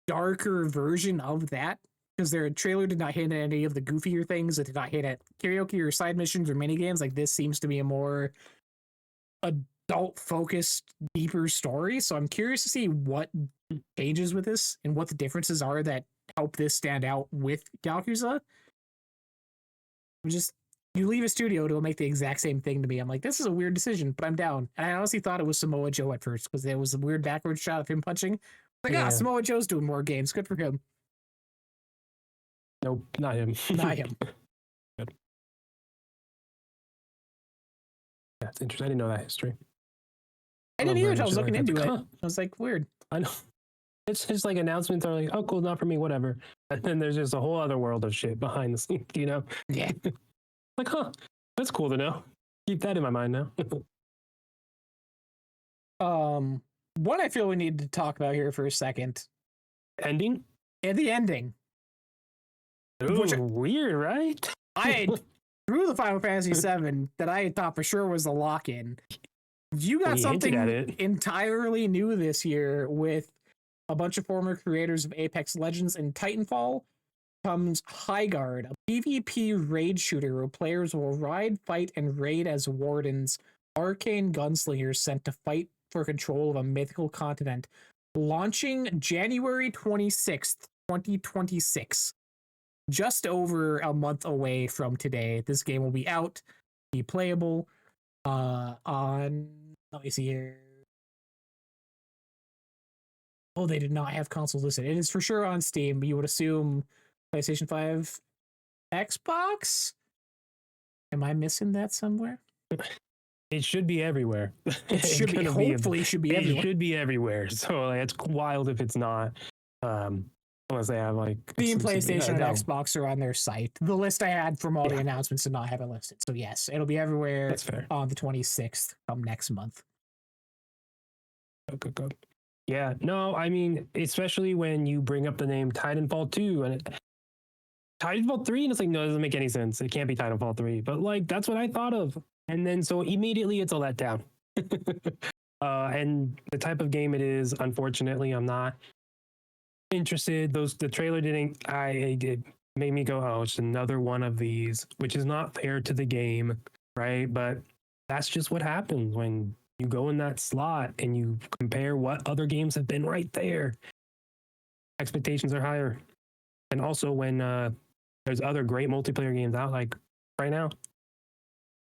darker version of that, because their trailer did not hint at any of the goofier things. It did not hint at karaoke or side missions or mini games. Like, this seems to be a more adult focused, deeper story. So I'm curious to see what changes with this and what the differences are that help this stand out with Yakuza. You leave a studio, it'll make the exact same thing to me. I'm like, this is a weird decision, but I'm down. And I honestly thought it was Samoa Joe at first because there was a weird backward shot of him punching. Like, Yeah. Samoa Joe's doing more games. Good for him. Nope, not him. Not him. Good. Yeah, it's interesting. I didn't know that history. I love didn't either random until I was shit looking like that. into it. Huh, I was like, weird. I know. It's just like announcements are like, oh, cool, not for me, whatever. And then there's just a whole other world of shit behind the scenes, you know? Yeah. Like, huh, that's cool to know. Keep that in my mind now. What I feel we need to talk about here for a second, Ending? and the ending, which Ooh, weird, right? I through the Final Fantasy VII that I thought for sure was the lock-in. You got We hinted at something it. entirely new this year with a bunch of former creators of Apex Legends and Titanfall. Comes Highguard, a PvP raid shooter where players will ride, fight, and raid as wardens, arcane gunslingers sent to fight for control of a mythical continent. Launching January 26th, 2026. Just over a month away from today. This game will be out, be playable on, let me see here. Oh, they did not have consoles listed. It is for sure on Steam, but you would assume PlayStation 5, Xbox? Am I missing that somewhere? It should be everywhere. It should be, hopefully, should be everywhere. It should be everywhere. So like, it's wild if it's not. Unless they have like Steam, exclusivity. PlayStation, and No, Xbox are on their site. The list I had from all the Yeah. announcements did not have it listed. So yes, it'll be everywhere that's fair. on the 26th come next month. Go. Yeah, no, I mean, especially when you bring up the name Titanfall 2 and Titanfall 3, and it's like, no, it doesn't make any sense. It can't be Titanfall 3. But like, that's what I thought of. And then so immediately it's a letdown. And the type of game it is, unfortunately, I'm not interested. The trailer it made me go, oh, it's another one of these, which is not fair to the game, right? But that's just what happens when you go in that slot and you compare what other games have been right there. Expectations are higher. And also when there's other great multiplayer games out, like right now,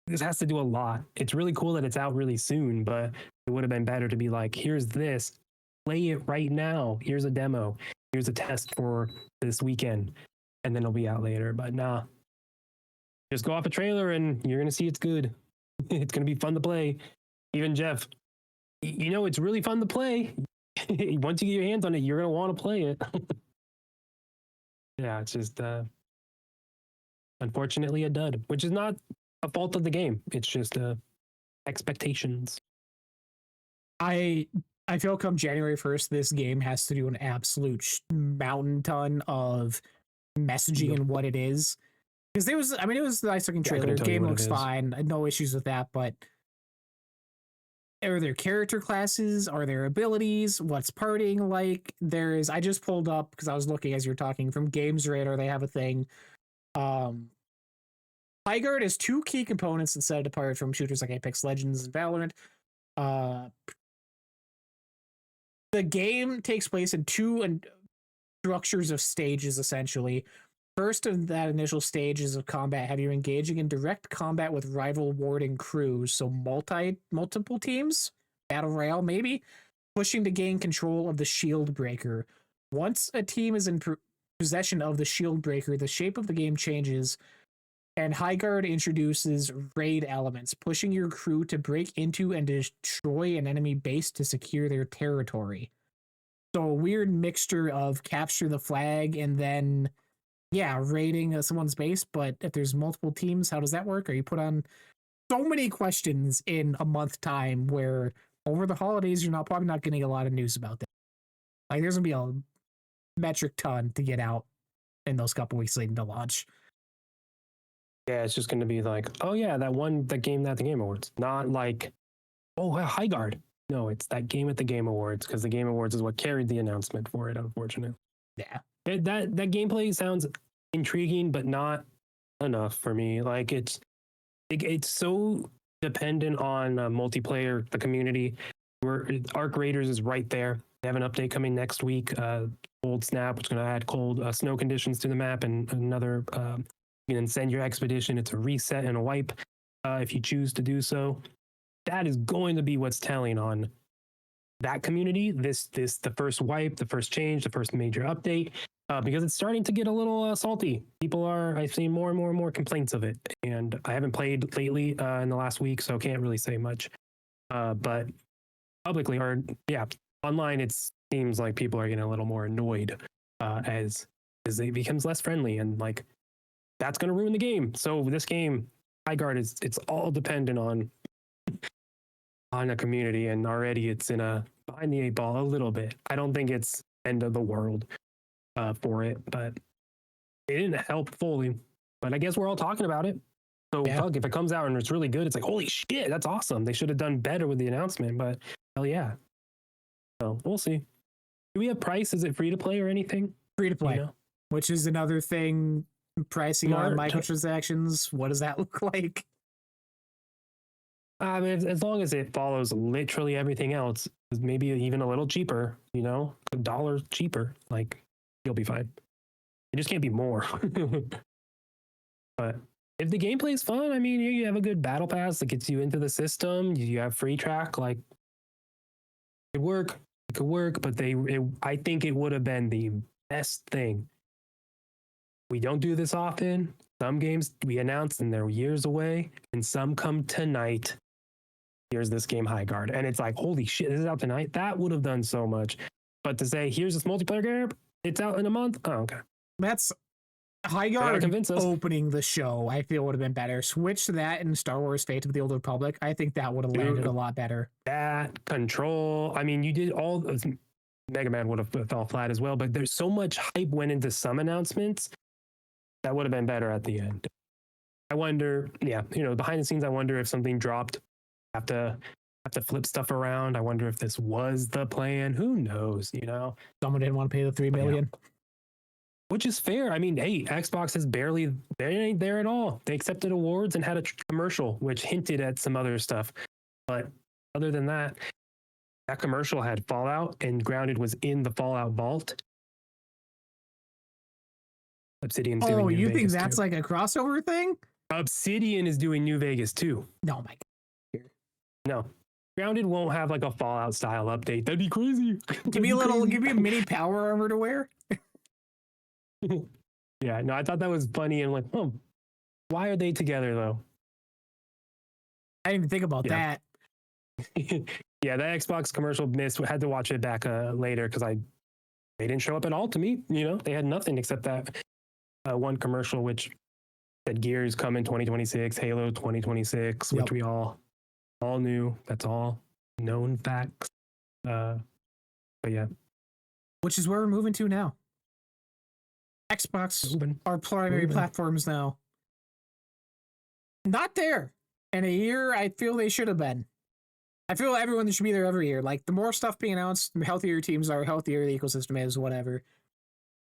this has to do a lot. It's really cool that it's out really soon, but it would have been better to be like, here's this, play it right now. Here's a demo. Here's a test for this weekend, and then it'll be out later. But nah, just go off a trailer and you're gonna see it's good. It's gonna be fun to play. Even Jeff, you know, it's really fun to play. Once you get your hands on it, you're gonna want to play it. Yeah, it's just unfortunately a dud, which is not a fault of the game. It's just expectations. I feel come January 1st, this game has to do an absolute mountain ton of messaging and what it is. Because it was a nice looking trailer. The game looks fine. No issues with that, but are there character classes? Are there abilities? What's partying like? I just pulled up because I was looking as you're talking from Games Radar. They have a thing. Highguard has two key components that set it apart from shooters like Apex Legends and Valorant. The game takes place in two structures of stages, essentially. First of that initial stages of combat have you engaging in direct combat with rival warding crews, so multiple teams, battle royale maybe, pushing to gain control of the shield breaker. Once a team is in possession of the shield breaker, the shape of the game changes, and Highguard introduces raid elements, pushing your crew to break into and destroy an enemy base to secure their territory. So a weird mixture of capture the flag and then raiding someone's base, but if there's multiple teams, how does that work? Are you put on so many questions in a month time where over the holidays, you're probably not getting a lot of news about that. Like there's gonna be a metric ton to get out in those couple weeks leading to launch. Yeah, it's just going to be like, oh yeah, that game at the Game Awards. Not like, oh, wow, Highguard. No, it's that game at the Game Awards, because the Game Awards is what carried the announcement for it, unfortunately. Yeah. That gameplay sounds intriguing, but not enough for me. Like it's so dependent on multiplayer, the community. Arc Raiders is right there. They have an update coming next week. Cold Snap, which is going to add cold snow conditions to the map, and another. You can send your expedition. It's a reset and a wipe if you choose to do so. That is going to be what's telling on that community. The first wipe, the first change, the first major update, because it's starting to get a little salty. I've seen more and more complaints of it, and I haven't played lately in the last week, so can't really say much. But publicly, or yeah, online, it seems like people are getting a little more annoyed as it becomes less friendly, and like that's going to ruin the game. So this game, High Guard, it's all dependent on a community, and already it's in a behind the eight ball a little bit. I don't think it's end of the world for it, but it didn't help fully. But I guess we're all talking about it. So Yeah. fuck, if it comes out and it's really good, it's like, holy shit, that's awesome. They should have done better with the announcement, but hell yeah. So we'll see. Do we have price? Is it free to play or anything? Free to play, You know? which is another thing. Pricing on Smart. microtransactions. What does that look like? I mean, as long as it follows literally everything else, maybe even a little cheaper, you know, $1 cheaper, like you'll be fine. It just can't be more. But if the gameplay is fun, I mean, you have a good battle pass that gets you into the system. You have free track, like it could work, but I think it would have been the best thing. We don't do this often. Some games we announce and they're years away, and some come tonight. Here's this game, High Guard, and it's like, holy shit, this is out tonight. That would have done so much. But to say, here's this multiplayer game, it's out in a month. Oh, okay. That's High Gotta Guard convince us. opening the show. I feel would have been better. Switch to that in Star Wars: Fate of the Old Republic. I think that would have landed a lot better. That Control. I mean, you did all. Mega Man would have fell flat as well, but there's so much hype went into some announcements that would have been better at the end. I wonder, yeah, you know, behind the scenes, I wonder if something dropped. Have to flip stuff around. I wonder if this was the plan. Who knows? You know, Someone didn't want to pay the $3 million. Yeah. Which is fair. I mean, hey, Xbox is barely, they ain't there at all. They accepted awards and had a commercial, which hinted at some other stuff. But other than that, that commercial had Fallout, and Grounded was in the Fallout vault. Obsidian's doing Oh, New you Vegas think that's too. like a crossover thing? Obsidian is doing New Vegas too. No, my God. No. Grounded won't have like a Fallout style update. That'd be crazy. Give me a mini power armor to wear. Yeah, no, I thought that was funny. And like, oh, why are they together though? I didn't even think about that. Yeah, that Xbox commercial missed. We had to watch it back later because they didn't show up at all to me. You know, they had nothing except that one commercial which said Gears come in 2026, Halo 2026, which we all knew. That's all known facts. But yeah, Which is where we're moving to now. Xbox, our primary platforms now. Not there. In a year, I feel they should have been. I feel everyone should be there every year. Like, the more stuff being announced, the healthier teams are, healthier the ecosystem is, whatever.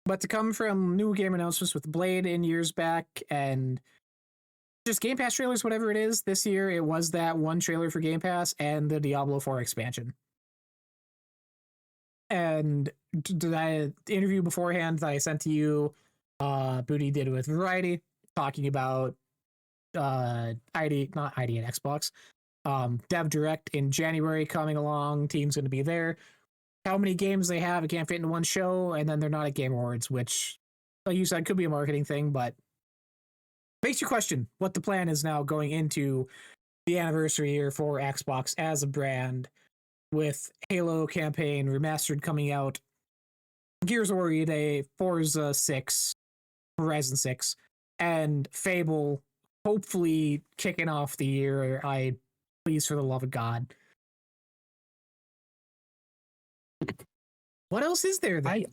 But to come from new game announcements with Blade in years back and just Game Pass trailers, whatever it is, this year it was that one trailer for Game Pass and the Diablo 4 expansion. And the interview beforehand that I sent to you, Booty did with Variety, talking about ID and Xbox. Dev Direct in January coming along. Team's going to be there. How many games they have, it can't fit into one show, and then they're not at Game Awards, which, like you said, could be a marketing thing, but makes you question what the plan is now going into the anniversary year for Xbox as a brand, with Halo campaign remastered coming out, Gears of War Day, Forza 6, Horizon 6, and Fable hopefully kicking off the year. Please, for the love of God. What else is there then?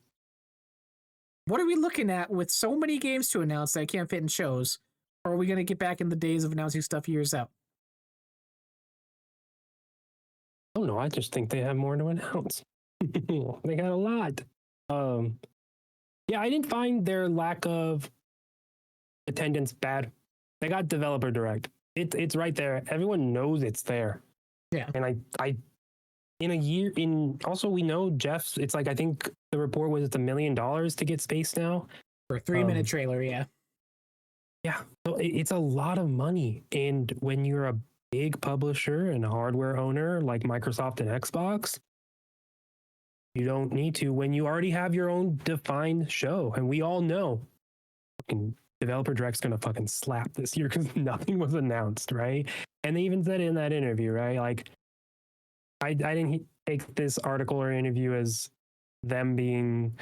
What are we looking at with so many games to announce that can't fit in shows? Or are we going to get back in the days of announcing stuff years out? I don't know. I just think they have more to announce. They got a lot. Yeah, I didn't find their lack of attendance bad. They got Developer Direct. It's right there. Everyone knows it's there. Yeah. And I in a year, also we know Jeff's, it's like, I think the report was it's $1 million to get space now. For a 3-minute trailer, yeah. Yeah. So it's a lot of money. And when you're a big publisher and a hardware owner like Microsoft and Xbox, you don't need to when you already have your own defined show. And we all know fucking Developer Direct's gonna fucking slap this year because nothing was announced, right? And they even said in that interview, right? Like, I didn't take this article or interview as them being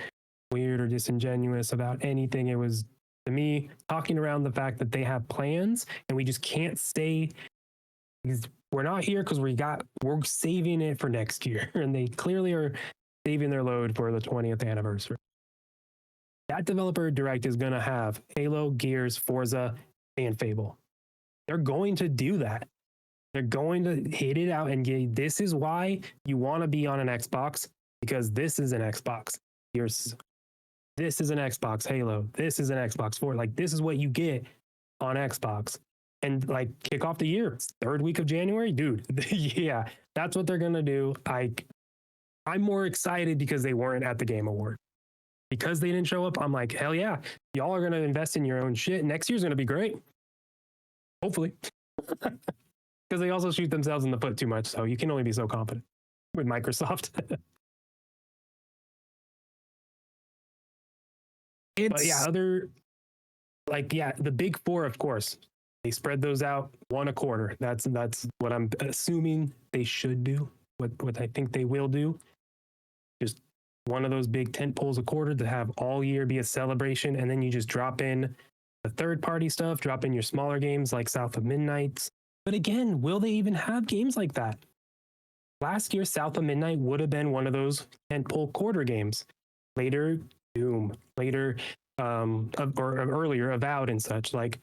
weird or disingenuous about anything. It was, to me, talking around the fact that they have plans and we just can't stay, because we're not here because we're saving it for next year. And they clearly are saving their load for the 20th anniversary. That developer direct is going to have Halo, Gears, Forza, and Fable. They're going to do that. They're going to hit it out and get, this is why you want to be on an Xbox, because this is an Xbox. This is an Xbox Halo. This is an Xbox 4. Like, this is what you get on Xbox. And like, kick off the year, third week of January, dude. Yeah, that's what they're going to do. I'm more excited because they weren't at the Game Award. Because they didn't show up, I'm like, hell yeah, y'all are going to invest in your own shit. Next year's going to be great. Hopefully. Because they also shoot themselves in the foot too much. So you can only be so confident with Microsoft. But yeah, the big four, of course, they spread those out one a quarter. That's what I'm assuming they should do. What I think they will do. Just one of those big tent poles a quarter to have all year be a celebration, and then you just drop in the third party stuff, drop in your smaller games like South of Midnight. But again, will they even have games like that? Last year, South of Midnight would have been one of those tentpole quarter games. Later, Doom. Later, or earlier, Avowed and such. Like,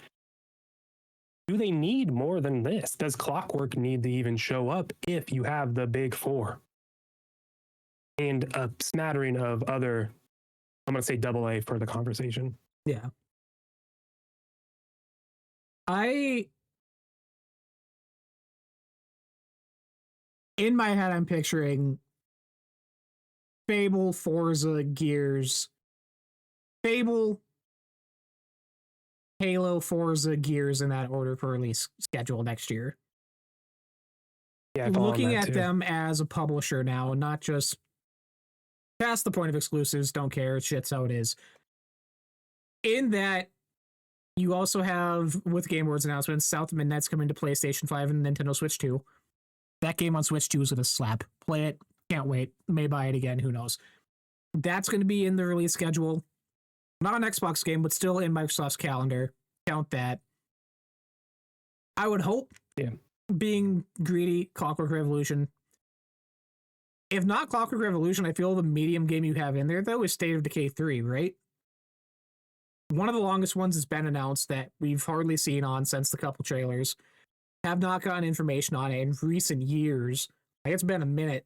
do they need more than this? Does Clockwork need to even show up if you have the big four? And a smattering of other, I'm going to say AA for the conversation. Yeah. In my head, I'm picturing Fable, Forza, Gears, Fable, Halo, Forza, Gears in that order for release schedule next year. Yeah, looking at them as a publisher now, not just past the point of exclusives, don't care, shit's how it is. In that, you also have, with Game Awards announcements, South of Midnight's coming to PlayStation 5 and Nintendo Switch 2. That game on Switch 2 is going to slap. Play it. Can't wait. May buy it again. Who knows? That's going to be in the release schedule. Not an Xbox game, but still in Microsoft's calendar. Count that. I would hope, being greedy, Clockwork Revolution. If not Clockwork Revolution, I feel the medium game you have in there, though, is State of Decay 3, right? One of the longest ones has been announced that we've hardly seen on since the couple trailers. Have not gotten information on it in recent years. Like, it's been a minute.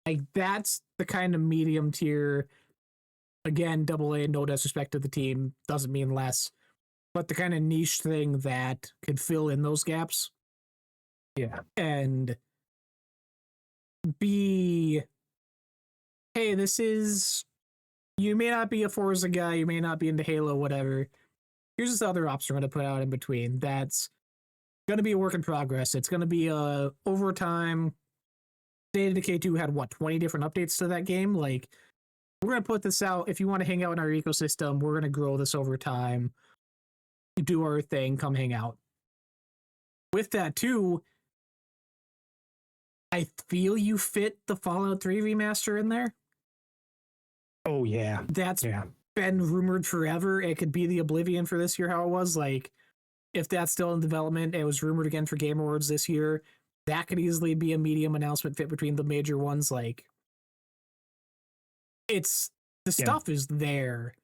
Like, that's the kind of medium tier, again, AA, no disrespect to the team, doesn't mean less, but the kind of niche thing that could fill in those gaps. Yeah. And be, hey, this is, you may not be a Forza guy, you may not be into Halo, whatever. Here's this other option we're going to put out in between that's going to be a work in progress. It's going to be over time. State of Decay 2 had, 20 different updates to that game? Like, we're going to put this out. If you want to hang out in our ecosystem, we're going to grow this over time. Do our thing. Come hang out. With that, too, I feel you fit the Fallout 3 remaster in there. Oh, yeah. That's been rumored forever. It could be the Oblivion for this year, how it was. Like, if that's still in development, it was rumored again for Game Awards this year. That could easily be a medium announcement fit between the major ones. Like, it's, the stuff is there.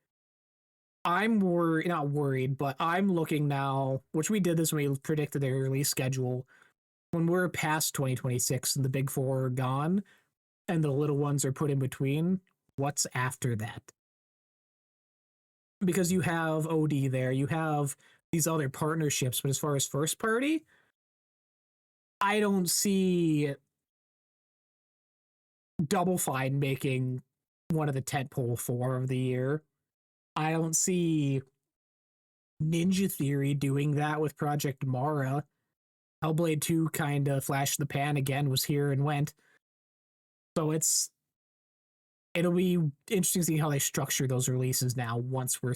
I'm not worried, but I'm looking now, which we did this when we predicted their release schedule, when we're past 2026 and the big four are gone and the little ones are put in between, what's after that? Because you have OD there, you have these other partnerships, but as far as first party, I don't see Double Fine making one of the tentpole 4 of the year. I don't see Ninja Theory doing that with Project Mara. Hellblade 2 kind of flashed the pan again, was here and went. So it'll be interesting to see how they structure those releases now once we're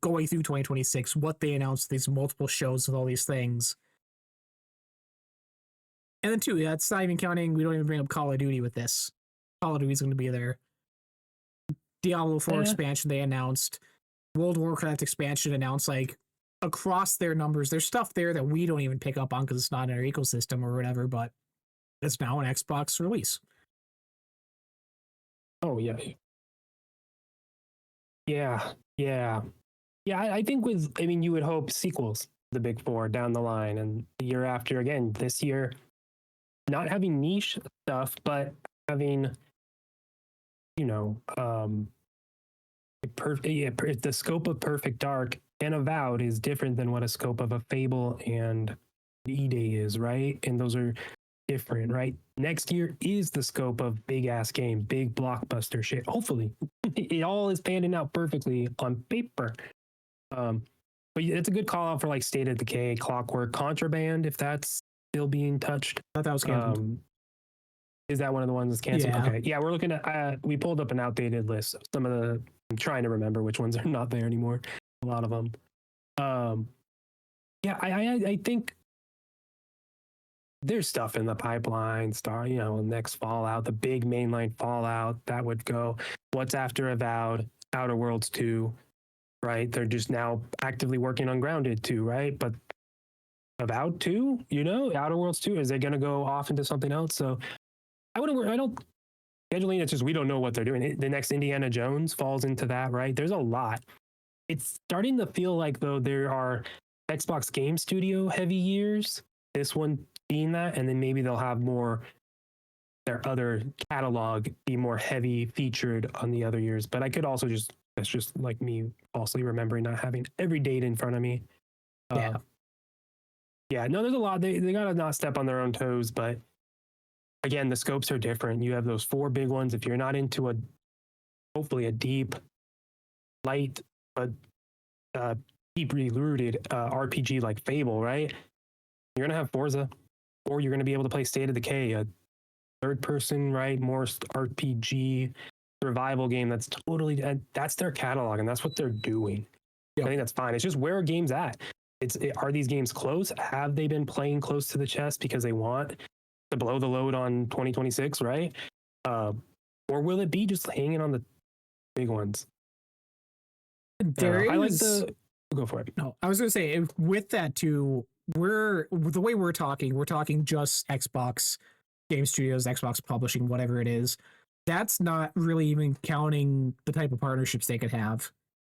going through 2026, what they announce, these multiple shows with all these things. And then two, that's not even counting. We don't even bring up Call of Duty with this. Call of Duty's going to be there. Diablo 4 expansion they announced. World of Warcraft expansion announced, like, across their numbers. There's stuff there that we don't even pick up on because it's not in our ecosystem or whatever, but it's now an Xbox release. Oh, yeah. Yeah. I think you would hope sequels, the big four down the line, and the year after, again, this year, not having niche stuff, but having, the scope of Perfect Dark and Avowed is different than what a scope of a Fable and E-Day is, right? And those are different, right? Next year is the scope of big ass game, big blockbuster shit. Hopefully, it all is panning out perfectly on paper. But it's a good call out for like State of Decay, Clockwork, Contraband, if that's still being touched. I thought that was canceled. Is that one of the ones that's canceled? Yeah. Okay. Yeah, we're looking at, we pulled up an outdated list of some of the, I'm trying to remember which ones are not there anymore. A lot of them. I think there's stuff in the pipeline, next Fallout, the big mainline Fallout that would go. What's after Avowed, Outer Worlds 2, right? They're just now actively working on Grounded 2, right? But Avowed 2, Outer Worlds 2, is they going to go off into something else? So I don't, scheduling, it's just, we don't know what they're doing. The next Indiana Jones falls into that, right? There's a lot. It's starting to feel like, though, there are Xbox Game Studio heavy years, this one being that, and then maybe they'll have more, their other catalog be more heavy featured on the other years. But I could also that's just like me falsely remembering not having every date in front of me. No, there's a lot. They got to not step on their own toes, but again, the scopes are different. You have those four big ones. If you're not into hopefully a deep, light, but deeply rooted RPG like Fable, right? You're going to have Forza, or you're going to be able to play State of Decay, a third person, right? More RPG survival game that's that's their catalog and that's what they're doing. Yep. I think that's fine. It's just, where are games at? Are these games close? Have they been playing close to the chest because they want to blow the load on 2026, right? Or will it be just hanging on the big ones? I like go for it. No, I was going to say, with that too, the way we're talking just Xbox Game Studios, Xbox Publishing, whatever it is. That's not really even counting the type of partnerships they could have.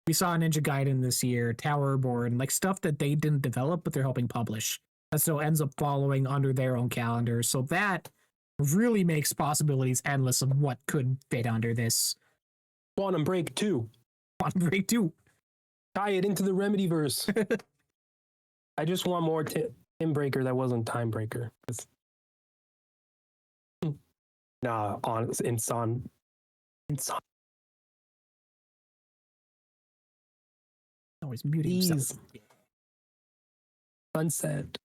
We saw Ninja Gaiden this year, Towerborn, like stuff that they didn't develop, but they're helping publish. That still ends up following under their own calendar. So that really makes possibilities endless of what could fit under this. Quantum Break 2. Tie it into the Remedyverse. I just want more Tim Breaker that wasn't Time Breaker. Inson. Always muting himself. Sunset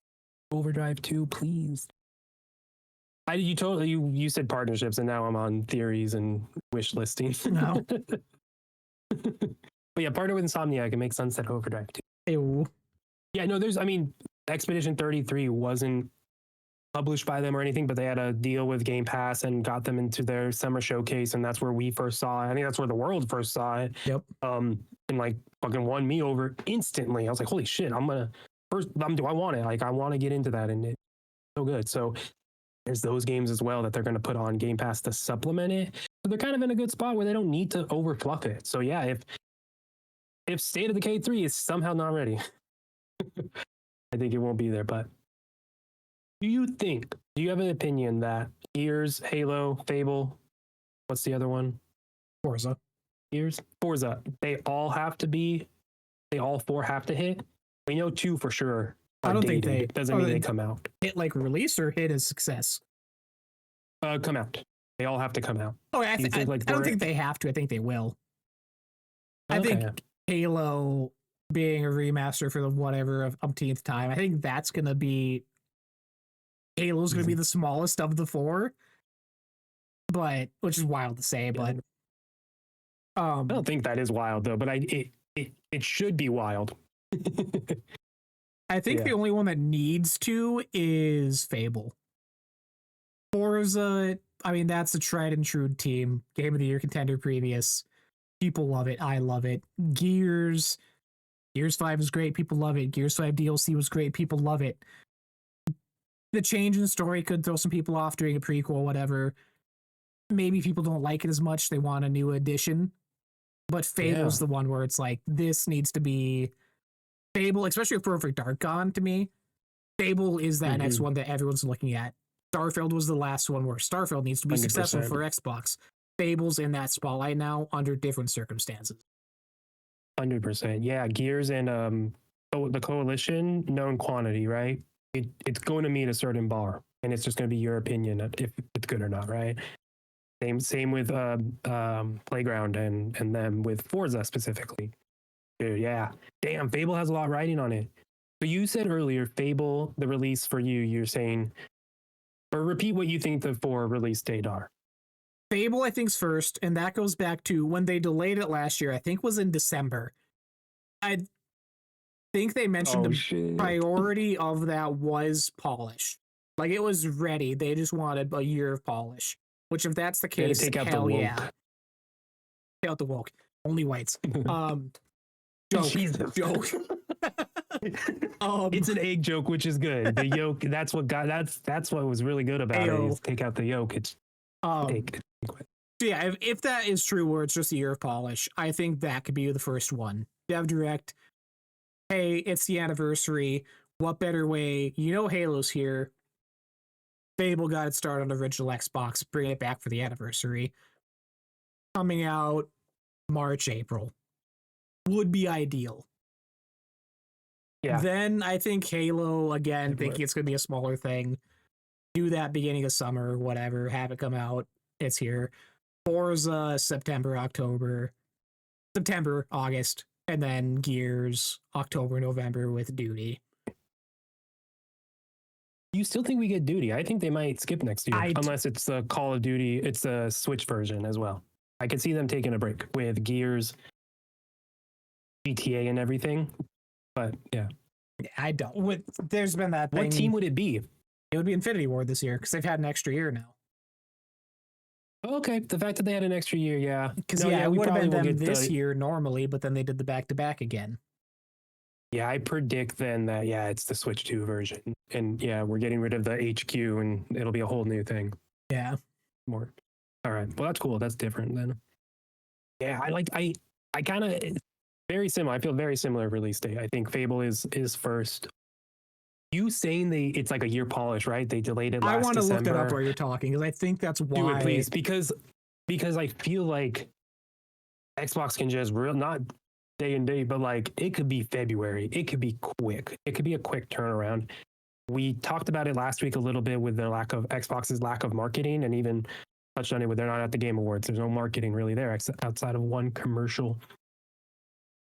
Overdrive 2, please. You said partnerships, and now I'm on theories and wish listings. No. But yeah, partner with Insomniac and make Sunset Overdrive 2. Ew. Yeah, no, Expedition 33 wasn't published by them or anything, but they had a deal with Game Pass and got them into their summer showcase, and that's where we first saw it. I think that's where the world first saw it. Yep. And like fucking won me over instantly. I was like, holy shit, do I want it? Like, I want to get into that, and it's so good. So there's those games as well that they're going to put on Game Pass to supplement it. So they're kind of in a good spot where they don't need to overfluff it. So yeah, if State of Decay 3 is somehow not ready, I think it won't be there. But do you have an opinion that Gears, Halo, Fable, what's the other one? Forza, they all four have to hit? We know 2 for sure. I don't think they doesn't mean they come out. Hit like release or hit as success? Come out. They all have to come out. Oh, I don't think they have to. I think they will. I think Halo being a remaster for the whatever of umpteenth time, I think that's going to be, Halo's going to be the smallest of the 4, but which is wild to say, but I don't think that is wild though, but it should be wild. I think the only one that needs to is Fable. Forza, I mean, that's a tried and true team. Game of the Year contender previous. People love it. I love it. Gears 5 is great. People love it. Gears 5 DLC was great. People love it. The change in story could throw some people off during a prequel, whatever. Maybe people don't like it as much. They want a new edition. But Fable's the one where it's like, this needs to be Fable, especially with Perfect Dark gone to me. Fable is that next one that everyone's looking at. Starfield was the last one where Starfield needs to be 100%. Successful for Xbox. Fable's in that spotlight now under different circumstances. 100%. Yeah, Gears and the Coalition, known quantity, right? It's going to meet a certain bar, and it's just going to be your opinion if it's good or not, right? Same with Playground and them with Forza specifically. Dude, yeah. Damn, Fable has a lot riding on it. So you said earlier, Fable, the release for you're saying, or repeat what you think the 4 release date are. Fable, I think's first, and that goes back to when they delayed it last year. I think was in December. I think they mentioned the priority of that was polish. Like, it was ready. They just wanted a year of polish. Which, if that's the case, take out hell the woke. yeah. Take out the woke. Only whites. Joke. It's an egg joke, which is good. The yolk, that's what was really good about it, is take out the yolk. It's egg. So yeah, if that is true, where it's just a year of polish, I think that could be the first one. Dev Direct. Hey, it's the anniversary. What better way? You know Halo's here. Fable got its start on the original Xbox. Bring it back for the anniversary. Coming out March, April. Would be ideal. Yeah. Then I think Halo, again, thinking it's going to be a smaller thing. Do that beginning of summer, whatever. Have it come out. It's here. Forza, September, August. And then Gears, October, November with Duty. You still think we get Duty? I think they might skip next year. Unless it's the Call of Duty, it's the Switch version as well. I could see them taking a break with Gears, GTA, and everything. But yeah. I don't. There's been that thing. What team would it be? It would be Infinity Ward this year because they've had an extra year now. Okay, the fact that they had an extra year, yeah. Because it would have been them this year normally, but then they did the back-to-back again. Yeah, I predict then that, it's the Switch 2 version. And yeah, we're getting rid of the HQ and it'll be a whole new thing. Yeah. More. All right. Well, that's cool. That's different then. Yeah, I kind of, very similar. I feel very similar release date. I think Fable is first. You saying it's like a year polish, right? They delayed it last December. I want to look that up while you're talking because I think that's why. Do it, please. Because I feel like Xbox can just not day and day, but like it could be February. It could be quick. It could be a quick turnaround. We talked about it last week a little bit with the Xbox's lack of marketing, and even touched on it with they're not at the Game Awards. There's no marketing really there outside of one commercial.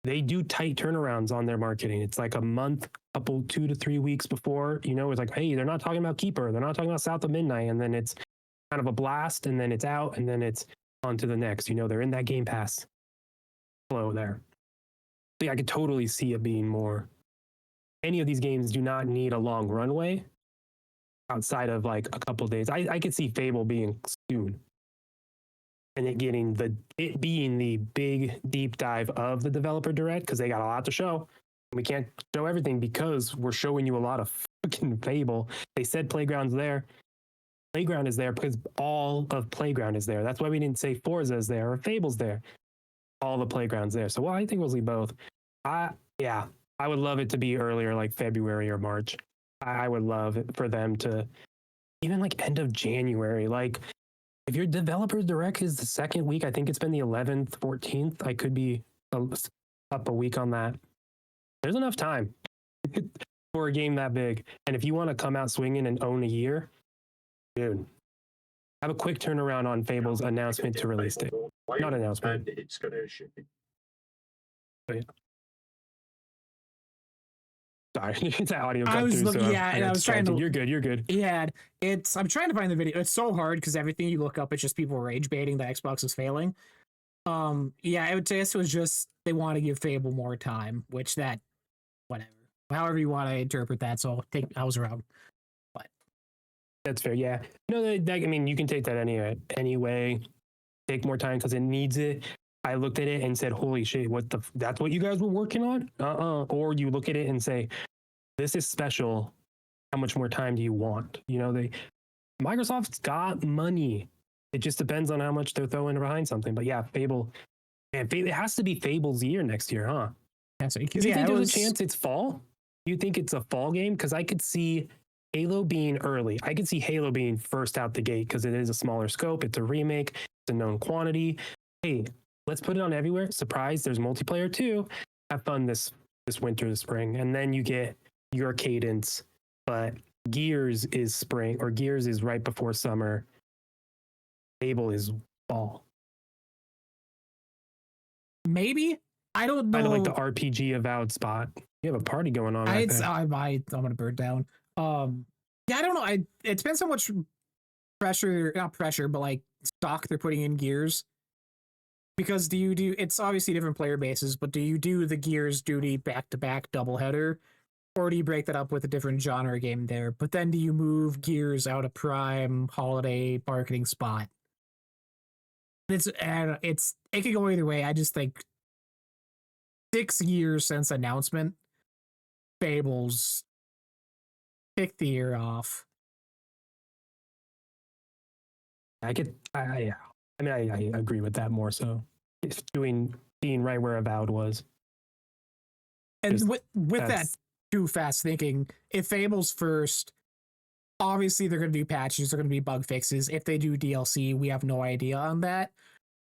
They do tight turnarounds on their marketing. It's like a month, 2 to 3 weeks before, it's like, hey, they're not talking about Keeper. They're not talking about South of Midnight. And then it's kind of a blast, and then it's out, and then it's on to the next. They're in that Game Pass flow there. So yeah, I could totally see it being more. Any of these games do not need a long runway outside of like a couple of days. I could see Fable being soon. And it being the big deep dive of the developer direct, because they got a lot to show. We can't show everything because we're showing you a lot of fucking Fable. They said Playground's there. Playground is there because all of Playground is there. That's why we didn't say Forza is there or Fable's there. All the Playground's there. So I think we'll see both. I would love it to be earlier, like February or March. I would love it for them to even like end of January. Like, if your developer's direct is the second week, I think it's been the 11th, 14th. I could be up a week on that. There's enough time for a game that big. And if you want to come out swinging and own a year, dude, have a quick turnaround on Fable's announcement to release date. Not announcement. And it's going to ship it. Oh, yeah. Sorry, it's that audio. I was looking, and I was trying to. You're good. Yeah, I'm trying to find the video. It's so hard because everything you look up, it's just people rage baiting that Xbox is failing. I would say this was just they want to give Fable more time, which whatever, however you want to interpret that. So I was around, but That's fair. Yeah. No, I mean, you can take that anyway. Take more time because it needs it. I looked at it and said, "Holy shit! That's what you guys were working on?" Or you look at it and say, "This is special. How much more time do you want?" Microsoft's got money. It just depends on how much they're throwing behind something. But yeah, Fable. Man, it has to be Fable's year next year, huh? That's right. Do you think there's a chance it's fall? Do you think it's a fall game? Because I could see Halo being early. I could see Halo being first out the gate because it is a smaller scope. It's a remake. It's a known quantity. Hey, let's put it on everywhere. Surprise, there's multiplayer too. Have fun this winter, this spring. And then you get your cadence. But Gears is spring, or Gears is right before summer. Fable is fall. Maybe. I don't know. Kind of like the RPG avowed spot. You have a party going on. I'm gonna burn down. Yeah, I don't know. It depends how much pressure, not pressure, but like stock they're putting in Gears. Because do you do? It's obviously different player bases, but do you do the Gears duty back to back doubleheader, or do you break that up with a different genre game there? But then do you move Gears out of prime holiday marketing spot? It could go either way. I just think 6 years since announcement, Fables pick the year off. I agree with that more so. It's being right where Avowed was. And with that too fast thinking, if Fable's first, obviously they're going to do patches, they're going to be bug fixes. If they do DLC, we have no idea on that.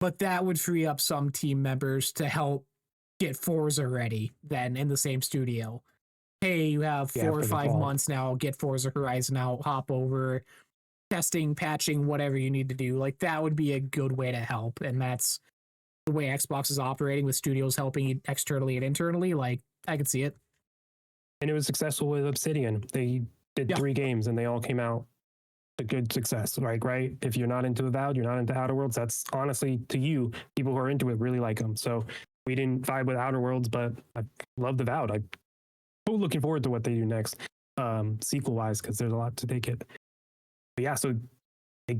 But that would free up some team members to help get Forza ready then in the same studio. Hey, you have 4 or 5 months now, get Forza Horizon out, hop over, testing, patching, whatever you need to do. Like, that would be a good way to help. And that's the way Xbox is operating, with studios helping externally and internally. Like, I could see it. And it was successful with Obsidian. They did 3 games and they all came out a good success. Like, right? If you're not into Avowed, you're not into Outer Worlds. That's honestly, to you, people who are into it really like them. So we didn't vibe with Outer Worlds, but I love Avowed. I'm looking forward to what they do next, sequel-wise, because there's a lot to take it. But yeah, so a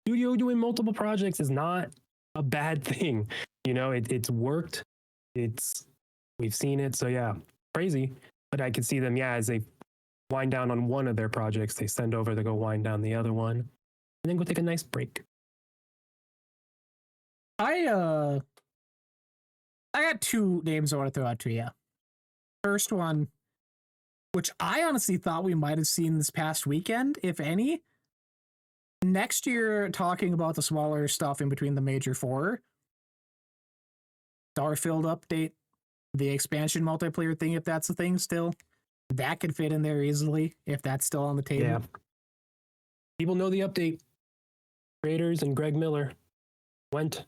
studio doing multiple projects is not a bad thing. It's worked. We've seen it. So yeah, crazy. But I could see them, as they wind down on one of their projects, they send over to go wind down the other one, and then go take a nice break. I got 2 names I want to throw out to you. First one, which I honestly thought we might have seen this past weekend, if any. Next year, talking about the smaller stuff in between the major 4, Starfield update, the expansion multiplayer thing, if that's a thing still, that could fit in there easily if that's still on the table. Yeah. People know the update. Creators and Greg Miller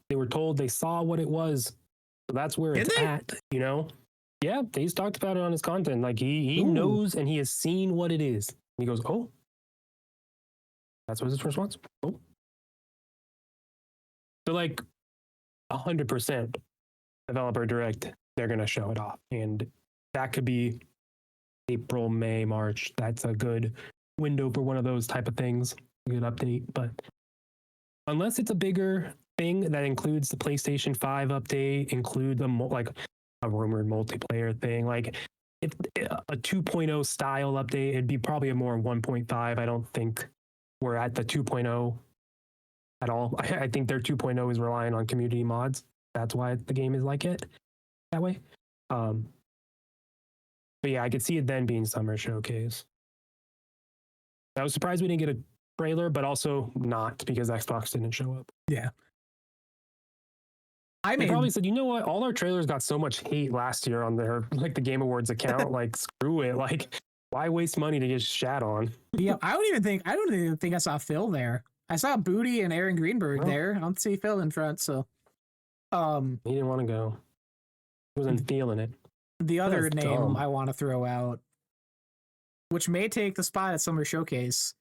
they were told, they saw what it was. So that's where it's at, Yeah, he's talked about it on his content. Like, he knows and he has seen what it is. And he goes, oh, that's what his response. Oh. So like 100% developer direct, they're going to show it off. And that could be April, May, March. That's a good window for one of those type of things. A good update. But unless it's a bigger thing that includes the PlayStation 5 update, include a rumored multiplayer thing, like if a 2.0 style update, it'd be probably a more 1.5. I don't think we're at the 2.0 at all. I think their 2.0 is relying on community mods. That's why the game is like it that way. But yeah, I could see it then being summer showcase. I was surprised we didn't get a trailer, but also not, because Xbox didn't show up. Yeah. They probably said, you know what? All our trailers got so much hate last year on their the Game Awards account. Like, screw it. Like, why waste money to get shat on? Yeah, I don't even think I saw Phil there. I saw Booty and Aaron Greenberg there. I don't see Phil in front, so he didn't want to go. He wasn't feeling it. The other name I want to throw out, which may take the spot at Summer Showcase,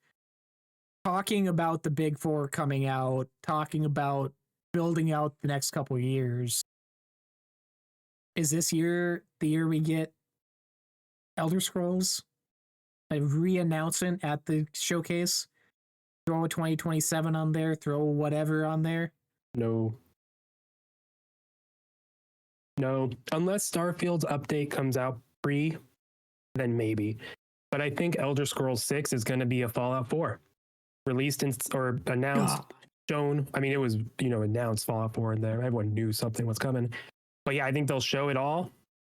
talking about the Big 4 coming out, talking about building out the next couple of years. Is this year the year we get Elder Scrolls? A re-announcement at the showcase? Throw a 2027 on there, throw whatever on there. No. No. Unless Starfield's update comes out free, then maybe. But I think Elder Scrolls 6 is going to be a Fallout 4. Released or announced, shown. I mean, it was, announced Fallout 4 in there. Everyone knew something was coming. But yeah, I think they'll show it all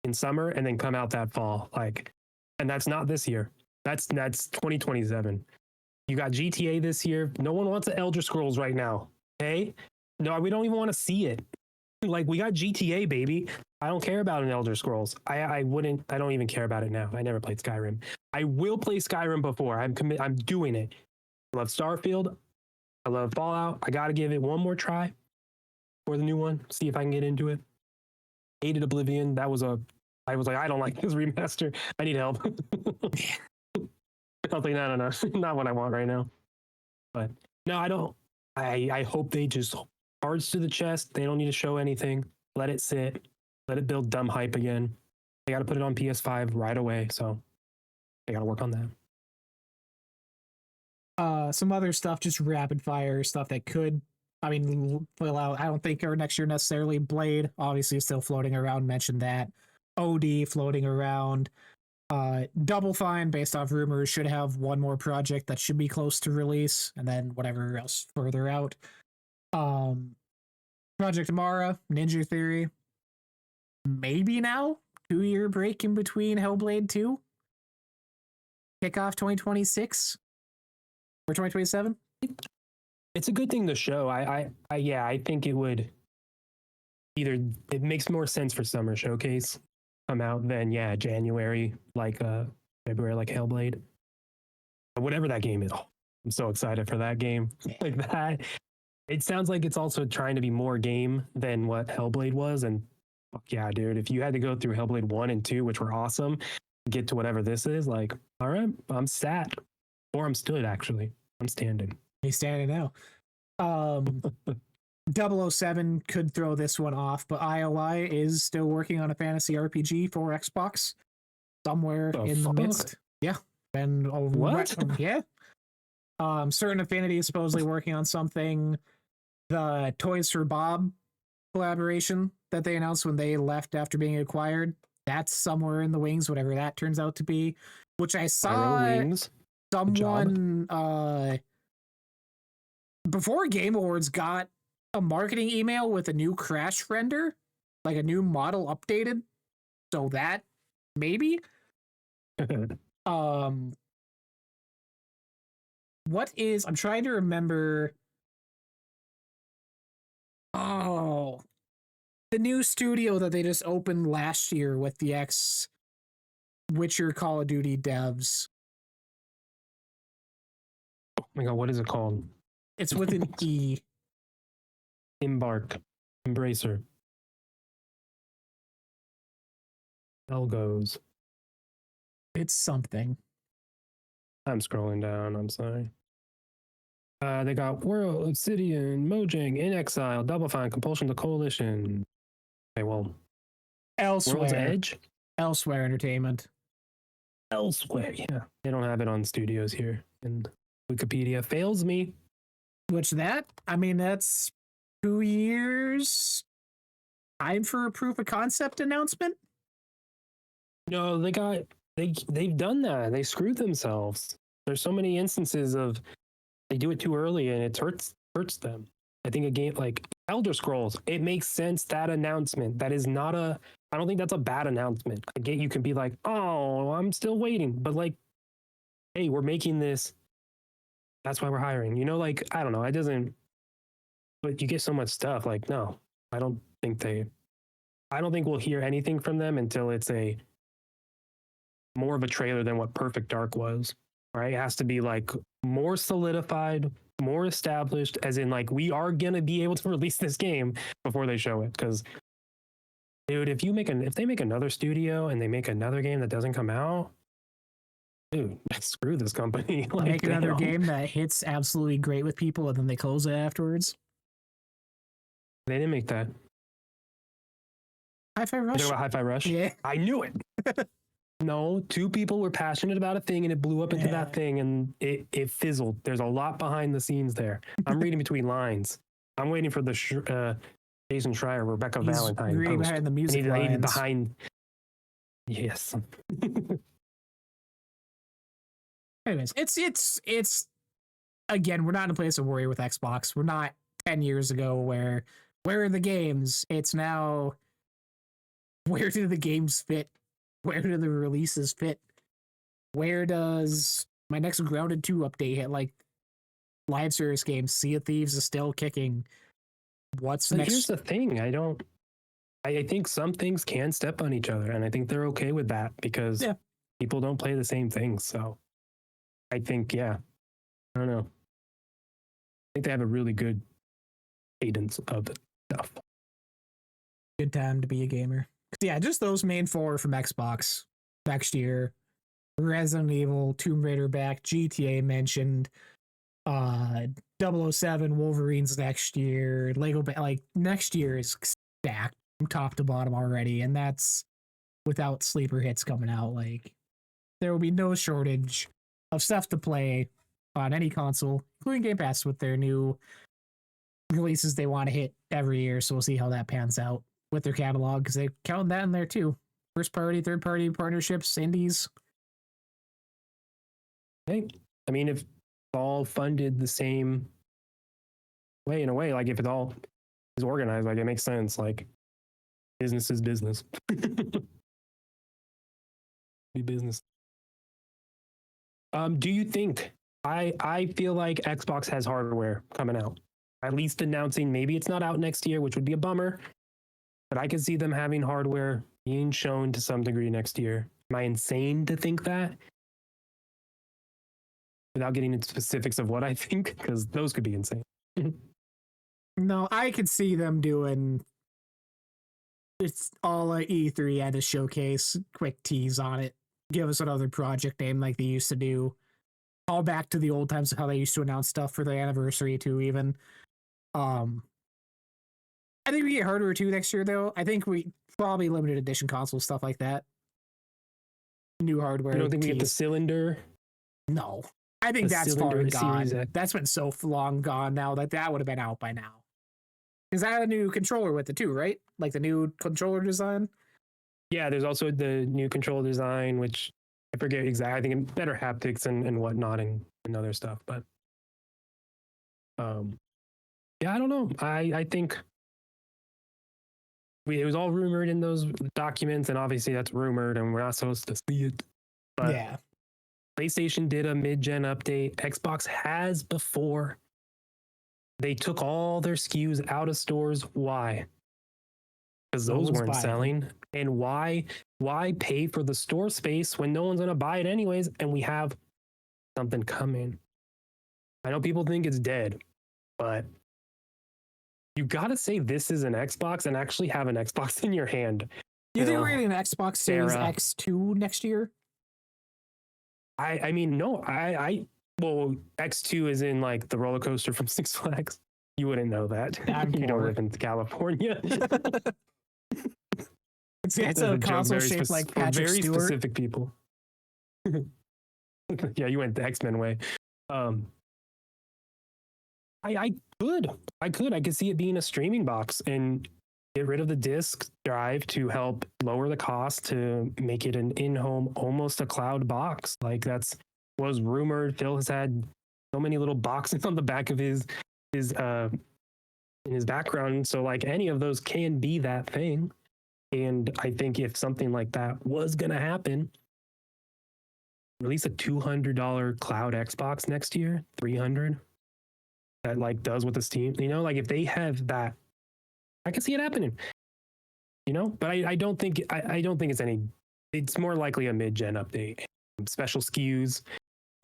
in summer and then come out that fall. And that's not this year. That's 2027. You got GTA this year. No one wants an Elder Scrolls right now. Okay? No, we don't even want to see it. We got GTA, baby. I don't care about an Elder Scrolls. I don't even care about it now. I never played Skyrim. I will play Skyrim before. I'm doing it. I love Starfield. I love Fallout. I got to give it one more try for the new one. See if I can get into it. Hated Oblivion. I was like, I don't like this remaster. I need help. I was like, no, not what I want right now. But no, I don't. I hope they just cards to the chest. They don't need to show anything. Let it sit. Let it build dumb hype again. They got to put it on PS5 right away. So they got to work on that. Some other stuff, just rapid fire stuff that could, fill out. I don't think our next year necessarily. Blade, obviously, is still floating around. Mentioned that. OD floating around. Double Fine, based off rumors, should have one more project that should be close to release, and then whatever else further out. Project Mara, Ninja Theory. Maybe now 2-year break in between Hellblade 2. Kickoff 2026 or 2027. It's a good thing to show. I think it would either, it makes more sense for Summer Showcase come out than January, February, like Hellblade. But whatever that game is, I'm so excited for that game. Like that. It sounds like it's also trying to be more game than what Hellblade was. And fuck yeah, dude, if you had to go through Hellblade 1 and 2, which were awesome, get to whatever this is, all right, I'm sat. Or I'm stood, actually. I'm standing. He's standing now. 007 could throw this one off, but IOI is still working on a fantasy RPG for Xbox somewhere in the midst. Yeah. And what? Yeah. Certain Affinity is supposedly working on something. The Toys for Bob collaboration that they announced when they left after being acquired, that's somewhere in the wings, whatever that turns out to be, which I saw someone before Game Awards got a marketing email with a new Crash render, like a new model updated. So that maybe. I'm trying to remember. Oh, the new studio that they just opened last year with the Witcher Call of Duty devs. Oh my god, what is it called? It's with an E. Embracer. Elgos. It's something. I'm scrolling down. I'm sorry. They got World, Obsidian, Mojang, In Exile, Double Fine, Compulsion to Coalition. Okay, well. Elsewhere. World's Edge? Elsewhere Entertainment. Elsewhere, yeah. They don't have it on studios here. And Wikipedia fails me. That's 2 years. Time for a proof of concept announcement? No, they've done that. They screwed themselves. There's so many instances of they do it too early and it hurts them. I think a game like Elder Scrolls, it makes sense, that announcement. That is not I don't think that's a bad announcement. I get you can be like, oh, I'm still waiting. But hey, we're making this. That's why we're hiring. I don't know. It doesn't, but you get so much stuff. No, I don't think we'll hear anything from them until it's more of a trailer than what Perfect Dark was, right? It has to be more solidified, more established, as in we are going to be able to release this game before they show it. Because dude, if they make another studio and they make another game that doesn't come out, dude, screw this company. Make another game that hits absolutely great with people and then they close it afterwards. They didn't make that. Hi-Fi Rush? Hi-Fi Rush? Yeah. I knew it. No, two people were passionate about a thing and it blew up into Yeah. that thing and it fizzled. There's a lot behind the scenes there. I'm reading between lines. I'm waiting for the Jason Schreier, Rebecca He's Valentine reading post. behind the I music need lines. behind. Yes. Anyways, it's again, we're not in a place of worry with Xbox. We're not 10 years ago where are the games? It's now where do the games fit? Where do the releases fit? Where does my next Grounded 2 update hit? Like live service games, Sea of Thieves is still kicking. What's But next? here's the thing. I think some things can step on each other, and I think they're okay with that because people don't play the same things. So I think, I don't know. I think they have a really good cadence of stuff. Good time to be a gamer. Yeah, just those main four from Xbox next year. Resident Evil, Tomb Raider back, GTA mentioned, 007, Wolverines next year, Lego, like next year is stacked from top to bottom already, and that's without sleeper hits coming out. Like there will be no shortage of stuff to play on any console, including Game Pass with their new releases they want to hit every year. So we'll see how that pans out with their catalog because they count that in there too. First party, third party partnerships, indies. Hey, I mean, if it's all funded the same way, in a way, like if it all is organized, like it makes sense. Like business is business. Be business. Do you think I feel like Xbox has hardware coming out? At least announcing maybe it's not out next year, which would be a bummer. But I could see them having hardware being shown to some degree next year. Am I insane to think that? Without getting into specifics of what I think, because those could be insane. No, I could see them doing it's all a E3 at a showcase, quick tease on it, give us another project name like they used to do. All back to the old times of how they used to announce stuff for the anniversary too, even. I think we get hardware too next year though. I think we probably limited edition console stuff like that. New hardware. You don't think we get the cylinder? No. I think The that's far cylinder gone. Series X. That's been so long gone now that would have been out by now. Is that a new controller with it too, right? Like the new controller design? Yeah, there's also the new control design, which I forget exactly. I think better haptics and whatnot and other stuff. But yeah, I don't know. I think it was all rumored in those documents, and obviously that's rumored, and we're not supposed to see it. But Yeah. PlayStation did a mid-gen update. Xbox has before. They took all their SKUs out of stores. Why? Because No those one's weren't buying selling. And why pay for the store space when no one's going to buy it anyways? And we have something coming. I know people think it's dead, but you got to say this is an Xbox and actually have an Xbox in your hand. Do you think we're getting an Xbox Series Sarah. X2 next year? I mean, no, well, X2 is in like the roller coaster from Six Flags. You wouldn't know that. I'm You don't poor. live in California. It's That's a joke, console very shaped like for Patrick very Stewart. specific people. Yeah, you went the X-Men way. I could see it being a streaming box and get rid of the disk drive to help lower the cost to make it an in-home, almost a cloud box. Like that's was rumored. Phil has had so many little boxes on the back of his in his background. So like any of those can be that thing. And I think if something like that was gonna happen, release a $200 cloud Xbox next year, $300. That like does what the Steam, like if they have that, I can see it happening. But I don't think it's any. It's more likely a mid-gen update, special SKUs,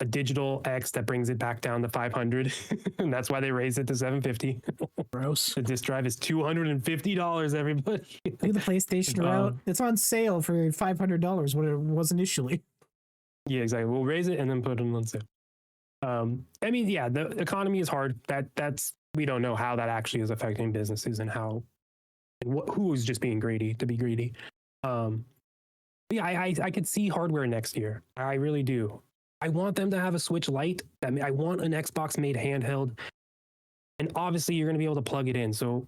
a digital X that brings it back down to 500, and that's why they raised it to 750. Gross. The disk drive is $250. Everybody, Look at the PlayStation route. It's on sale for $500, what it was initially. Yeah, exactly. We'll raise it and then put it on sale. I mean, yeah, the economy is hard. That's we don't know how that actually is affecting businesses and how and who is just being greedy to be greedy. Yeah, I could see hardware next year. I really do. I want them to have a Switch Lite. I want an Xbox made handheld. And obviously, you're going to be able to plug it in. So,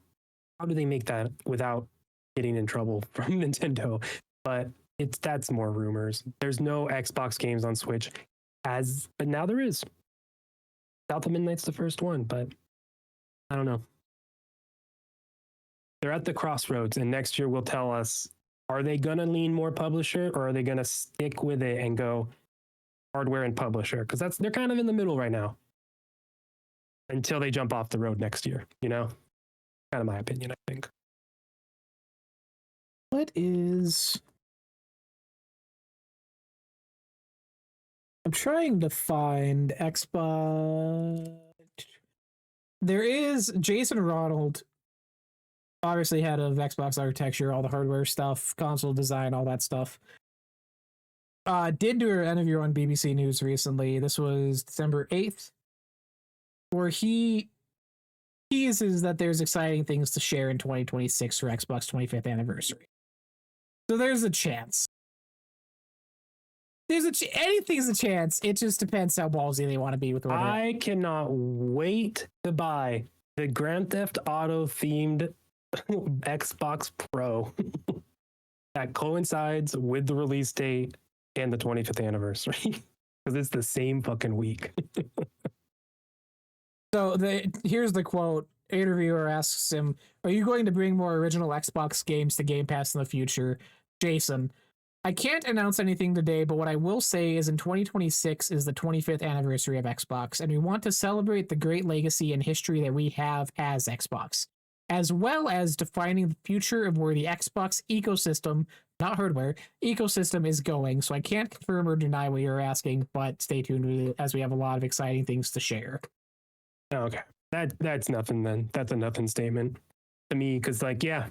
how do they make that without getting in trouble from Nintendo? But that's more rumors. There's no Xbox games on Switch, but now there is. South of Midnight's the first one, but I don't know. They're at the crossroads, and next year will tell us: are they going to lean more publisher, or are they going to stick with it and go hardware and publisher? Because they're kind of in the middle right now. Until they jump off the road next year, kind of my opinion, I think. I'm trying to find Xbox. There is Jason Ronald, obviously head of Xbox architecture, all the hardware stuff, console design, all that stuff. Did do an interview on BBC News recently. This was December 8th, where he teases that there's exciting things to share in 2026 for Xbox 25th anniversary. So there's a chance. Anything's a chance. It just depends how ballsy they want to be with what I cannot wait to buy the Grand Theft Auto themed Xbox Pro that coincides with the release date and the 25th anniversary because it's the same fucking week. So here's the quote. Interviewer asks him, "Are you going to bring more original Xbox games to Game Pass in the future?" Jason: "I can't announce anything today, but what I will say is in 2026 is the 25th anniversary of Xbox, and we want to celebrate the great legacy and history that we have as Xbox, as well as defining the future of where the Xbox ecosystem, not hardware, ecosystem is going. So I can't confirm or deny what you're asking, but stay tuned with it as we have a lot of exciting things to share." Okay. That's nothing then. That's a nothing statement to me because, anything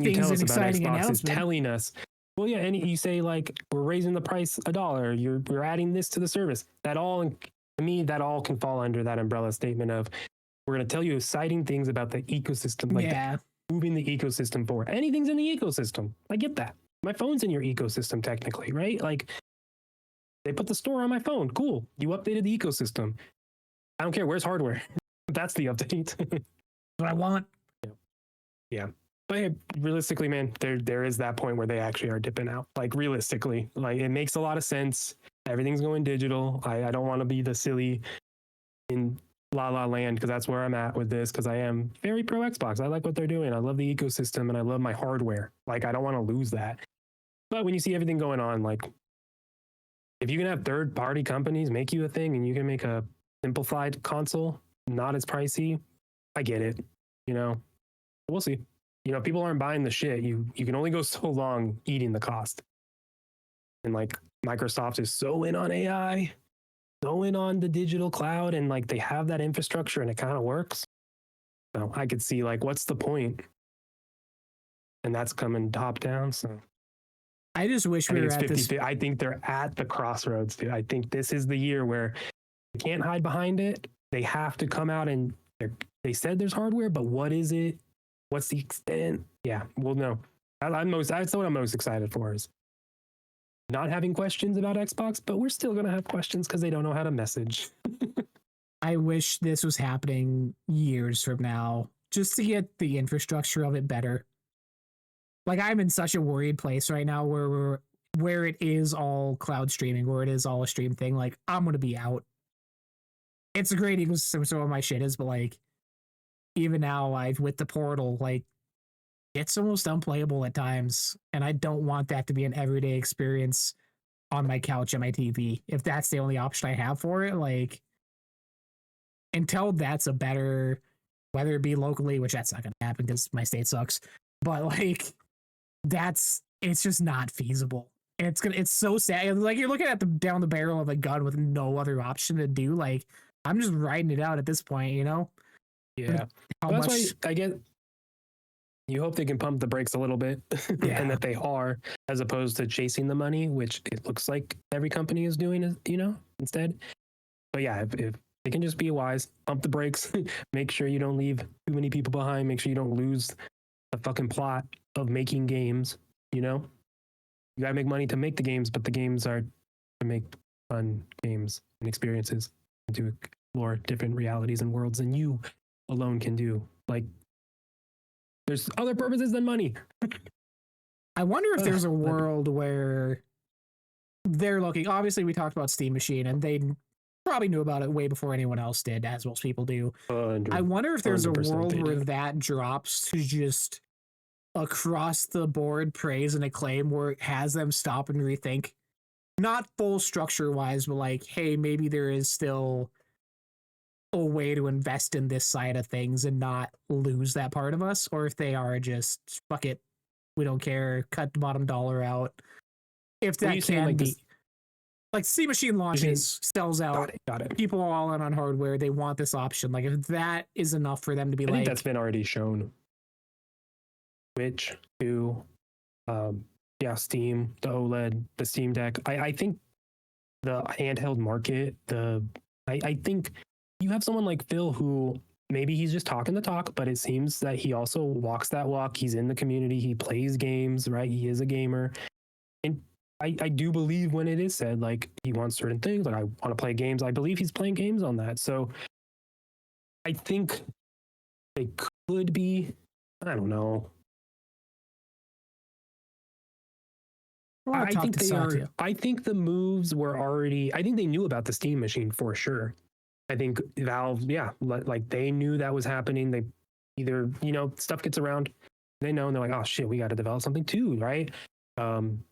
you tell us about Xbox is telling us, well, yeah, and you say, we're raising the price $1, we're adding this to the service. To me, that all can fall under that umbrella statement of, we're going to tell you exciting things about the ecosystem, moving the ecosystem forward. Anything's in the ecosystem. I get that. My phone's in your ecosystem, technically, right? They put the store on my phone. Cool. You updated the ecosystem. I don't care. Where's hardware? That's the update. What I want. Yeah. But hey, realistically, man, there is that point where they actually are dipping out. Realistically, it makes a lot of sense. Everything's going digital. I don't want to be the silly in La La Land because that's where I'm at with this because I am very pro Xbox. I like what they're doing. I love the ecosystem and I love my hardware. I don't want to lose that. But when you see everything going on, if you can have third-party companies make you a thing and you can make a simplified console, not as pricey, I get it. We'll see. People aren't buying the shit. You can only go so long eating the cost. And Microsoft is so in on AI, so in on the digital cloud, and they have that infrastructure and it kind of works. So I could see what's the point? And that's coming top down. So I just wish we were at this. I think they're at the crossroads, dude. I think this is the year where they can't hide behind it. They have to come out and they said there's hardware, but what is it? What's the extent? Yeah, we'll know. That's what I'm most excited for is not having questions about Xbox, but we're still going to have questions because they don't know how to message. I wish this was happening years from now just to get the infrastructure of it better. I'm in such a worried place right now where it is all cloud streaming, where it is all a stream thing. I'm going to be out. It's a great ecosystem, so all my shit is, but even now, with the portal, it's almost unplayable at times, and I don't want that to be an everyday experience on my couch and my TV. If that's the only option I have for it, until that's a better, whether it be locally, which that's not going to happen because my state sucks, but it's just not feasible. It's so sad. You're looking at down the barrel of a gun with no other option to do. I'm just riding it out at this point, Yeah. That's why I get, you hope they can pump the brakes a little bit and that they are, as opposed to chasing the money, which it looks like every company is doing, instead. But yeah, if they can just be wise, pump the brakes, make sure you don't leave too many people behind, make sure you don't lose the fucking plot of making games, You gotta make money to make the games, but the games are to make fun games and experiences and to explore different realities and worlds than you alone can do. Like, there's other purposes than money. I wonder if there's a world where they're looking. Obviously, we talked about Steam Machine, and they probably knew about it way before anyone else did, as most people do. I wonder if there's a 100% world they where do. that drops to just across the board praise and acclaim, where it has them stop and rethink. Not full structure wise, but like, hey, maybe there is still a way to invest in this side of things and not lose that part of us, or if they are just fuck it, we don't care, cut the bottom dollar out. If that can like be this, like Steam Machine launches, sells out, got it. people are all in on hardware, they want this option. Like if that is enough for them to be I like, think that's been already shown. Switch to, Steam, the OLED, the Steam Deck. I think the handheld market, I think you have someone like Phil who maybe he's just talking the talk, but it seems that he also walks that walk. He's in the community. He plays games, right? He is a gamer. And I do believe when it is said, like, he wants certain things, like, I want to play games. I believe he's playing games on that. So I think they could be, I don't know. I think they are. I think the moves were already. I think they knew about the Steam Machine for sure. I think Valve, like they knew that was happening. They either stuff gets around, they know, and they're like, oh shit, we got to develop something too, right? I'm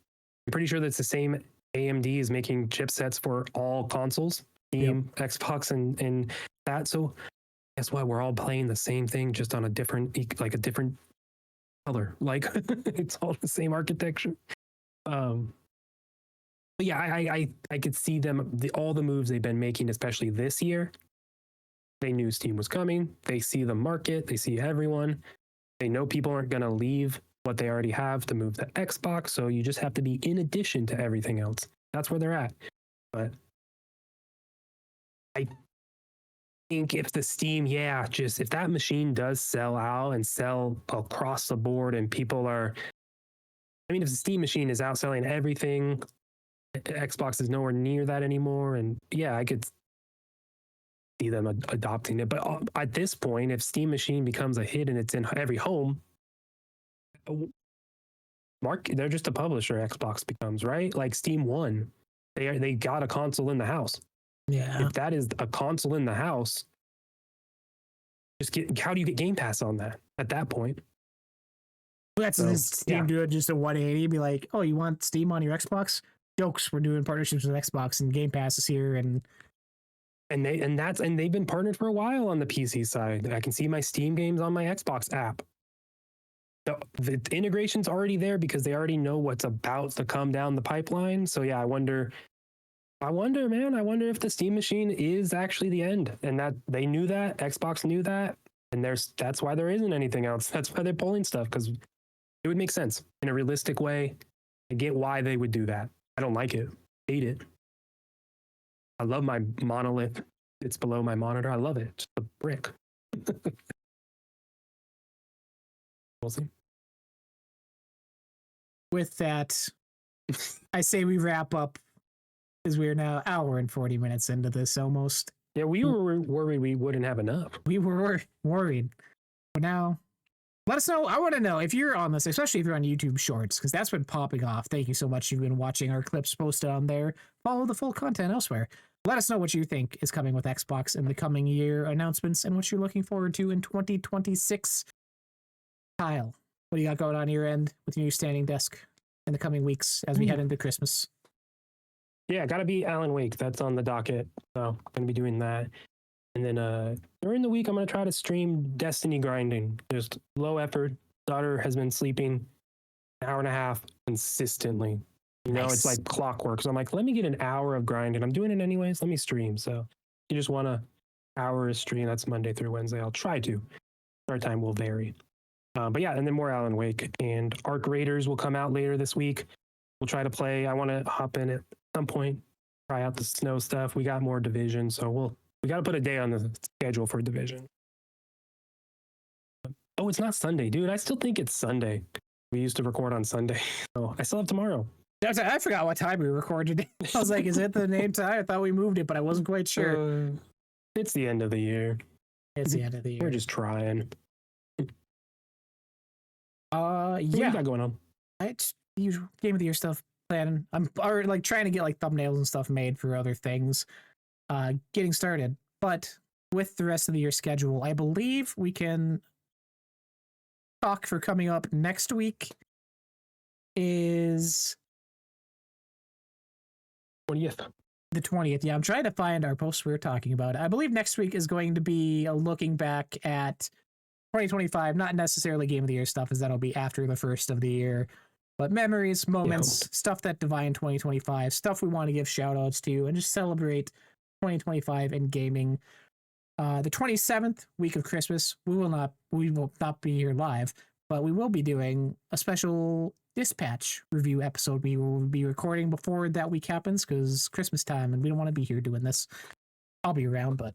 pretty sure that's the same AMD is making chipsets for all consoles, Steam, Xbox, and that. So guess what? We're all playing the same thing, just on a different color. Like it's all the same architecture. But yeah, I could see them, all the moves they've been making, especially this year. They knew Steam was coming. They see the market. They see everyone. They know people aren't going to leave what they already have to move to Xbox. So you just have to be in addition to everything else. That's where they're at. But I think if the Steam, if that machine does sell out and sell across the board and people are, if the Steam machine is outselling everything, Xbox is nowhere near that anymore. And I could see them adopting it. But at this point, if Steam machine becomes a hit and it's in every home, they're just a publisher. Xbox becomes, right? Like Steam One, they got a console in the house. Yeah. If that is a console in the house, how do you get Game Pass on that at that point? That's Steam do it just a 180, be like, oh, you want Steam on your Xbox? Jokes, we're doing partnerships with Xbox and Game Pass is here, and they've been partnered for a while on the PC side. I can see my Steam games on my Xbox app. The integration's already there because they already know what's about to come down the pipeline. So I wonder, man. I wonder if the Steam machine is actually the end, and that they knew that, Xbox knew that, and that's why there isn't anything else. That's why they're pulling stuff, because it would make sense in a realistic way. I get why they would do that. I don't like it. Hate it. I love my monolith. It's below my monitor. I love it. Just a brick. We'll see. With that, I say we wrap up, because we're now an hour and 40 minutes into this almost. Yeah, we were worried we wouldn't have enough. We were worried. But now, let us know. I want to know if you're on this, especially if you're on YouTube Shorts, because that's been popping off. Thank you so much. You've been watching our clips posted on there. Follow the full content elsewhere. Let us know what you think is coming with Xbox in the coming year announcements and what you're looking forward to in 2026. Kyle, what do you got going on your end with your new standing desk in the coming weeks as we head into Christmas? Yeah, gotta be Alan Wake. That's on the docket. So gonna be doing that. And then during the week, I'm gonna try to stream Destiny grinding. Just low effort. Daughter has been sleeping an hour and a half consistently. Nice. It's like clockwork. So I'm like, let me get an hour of grinding. I'm doing it anyways. Let me stream. So you just want an hour of stream. That's Monday through Wednesday. I'll try to. Start time will vary. But and then more Alan Wake. And Arc Raiders will come out later this week. We'll try to play. I want to hop in at some point, try out the snow stuff. We got more Division. So we got to put a day on the schedule for Division. Oh, it's not Sunday, dude. I still think it's Sunday. We used to record on Sunday. So I still have tomorrow. I forgot what time we recorded. I was like, is it the name time? I thought we moved it, but I wasn't quite sure. It's the end of the year. It's the end of the year. We're just trying. Yeah. What you got going on? It's usual game of the year stuff planning. I'm already like trying to get like thumbnails and stuff made for other things. Getting started. But with the rest of the year schedule, I believe we can talk for coming up next week is 20th. the 20th. Yeah, I'm trying to find our post we were talking about. I believe next week is going to be looking back at 2025, not necessarily game of the year stuff, as that'll be after the first of the year, but memories, moments, stuff that define 2025, stuff we want to give shout outs to, and just celebrate 2025 in gaming. The 27th week of Christmas, we will not be here live, but we will be doing a special Dispatch review episode. We will be recording before that week happens because Christmas time, and we don't want to be here doing this. I'll be around, but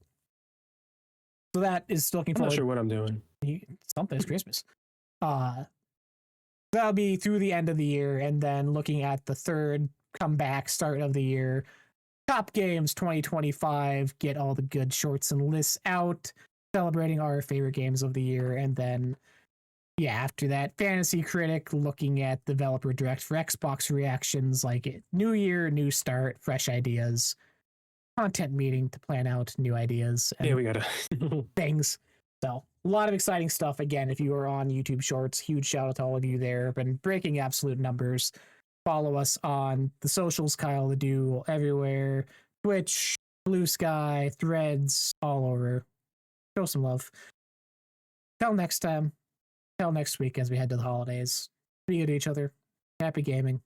so that is looking forward. I'm not sure what I'm doing. Something's Christmas. That'll be through the end of the year, and then looking at the third comeback start of the year. Top games 2025, get all the good shorts and lists out, celebrating our favorite games of the year. And then, yeah, after that, Fantasy Critic, looking at Developer Direct for Xbox reactions, like new year, new start, fresh ideas, content meeting to plan out new ideas. And we gotta things. So, a lot of exciting stuff. Again, if you are on YouTube Shorts, huge shout out to all of you there. Been breaking absolute numbers. Follow us on the socials, Kyle the Do, everywhere. Twitch, Blue Sky, Threads, all over. Show some love. Till next time. Till next week as we head to the holidays. Be good to each other. Happy gaming.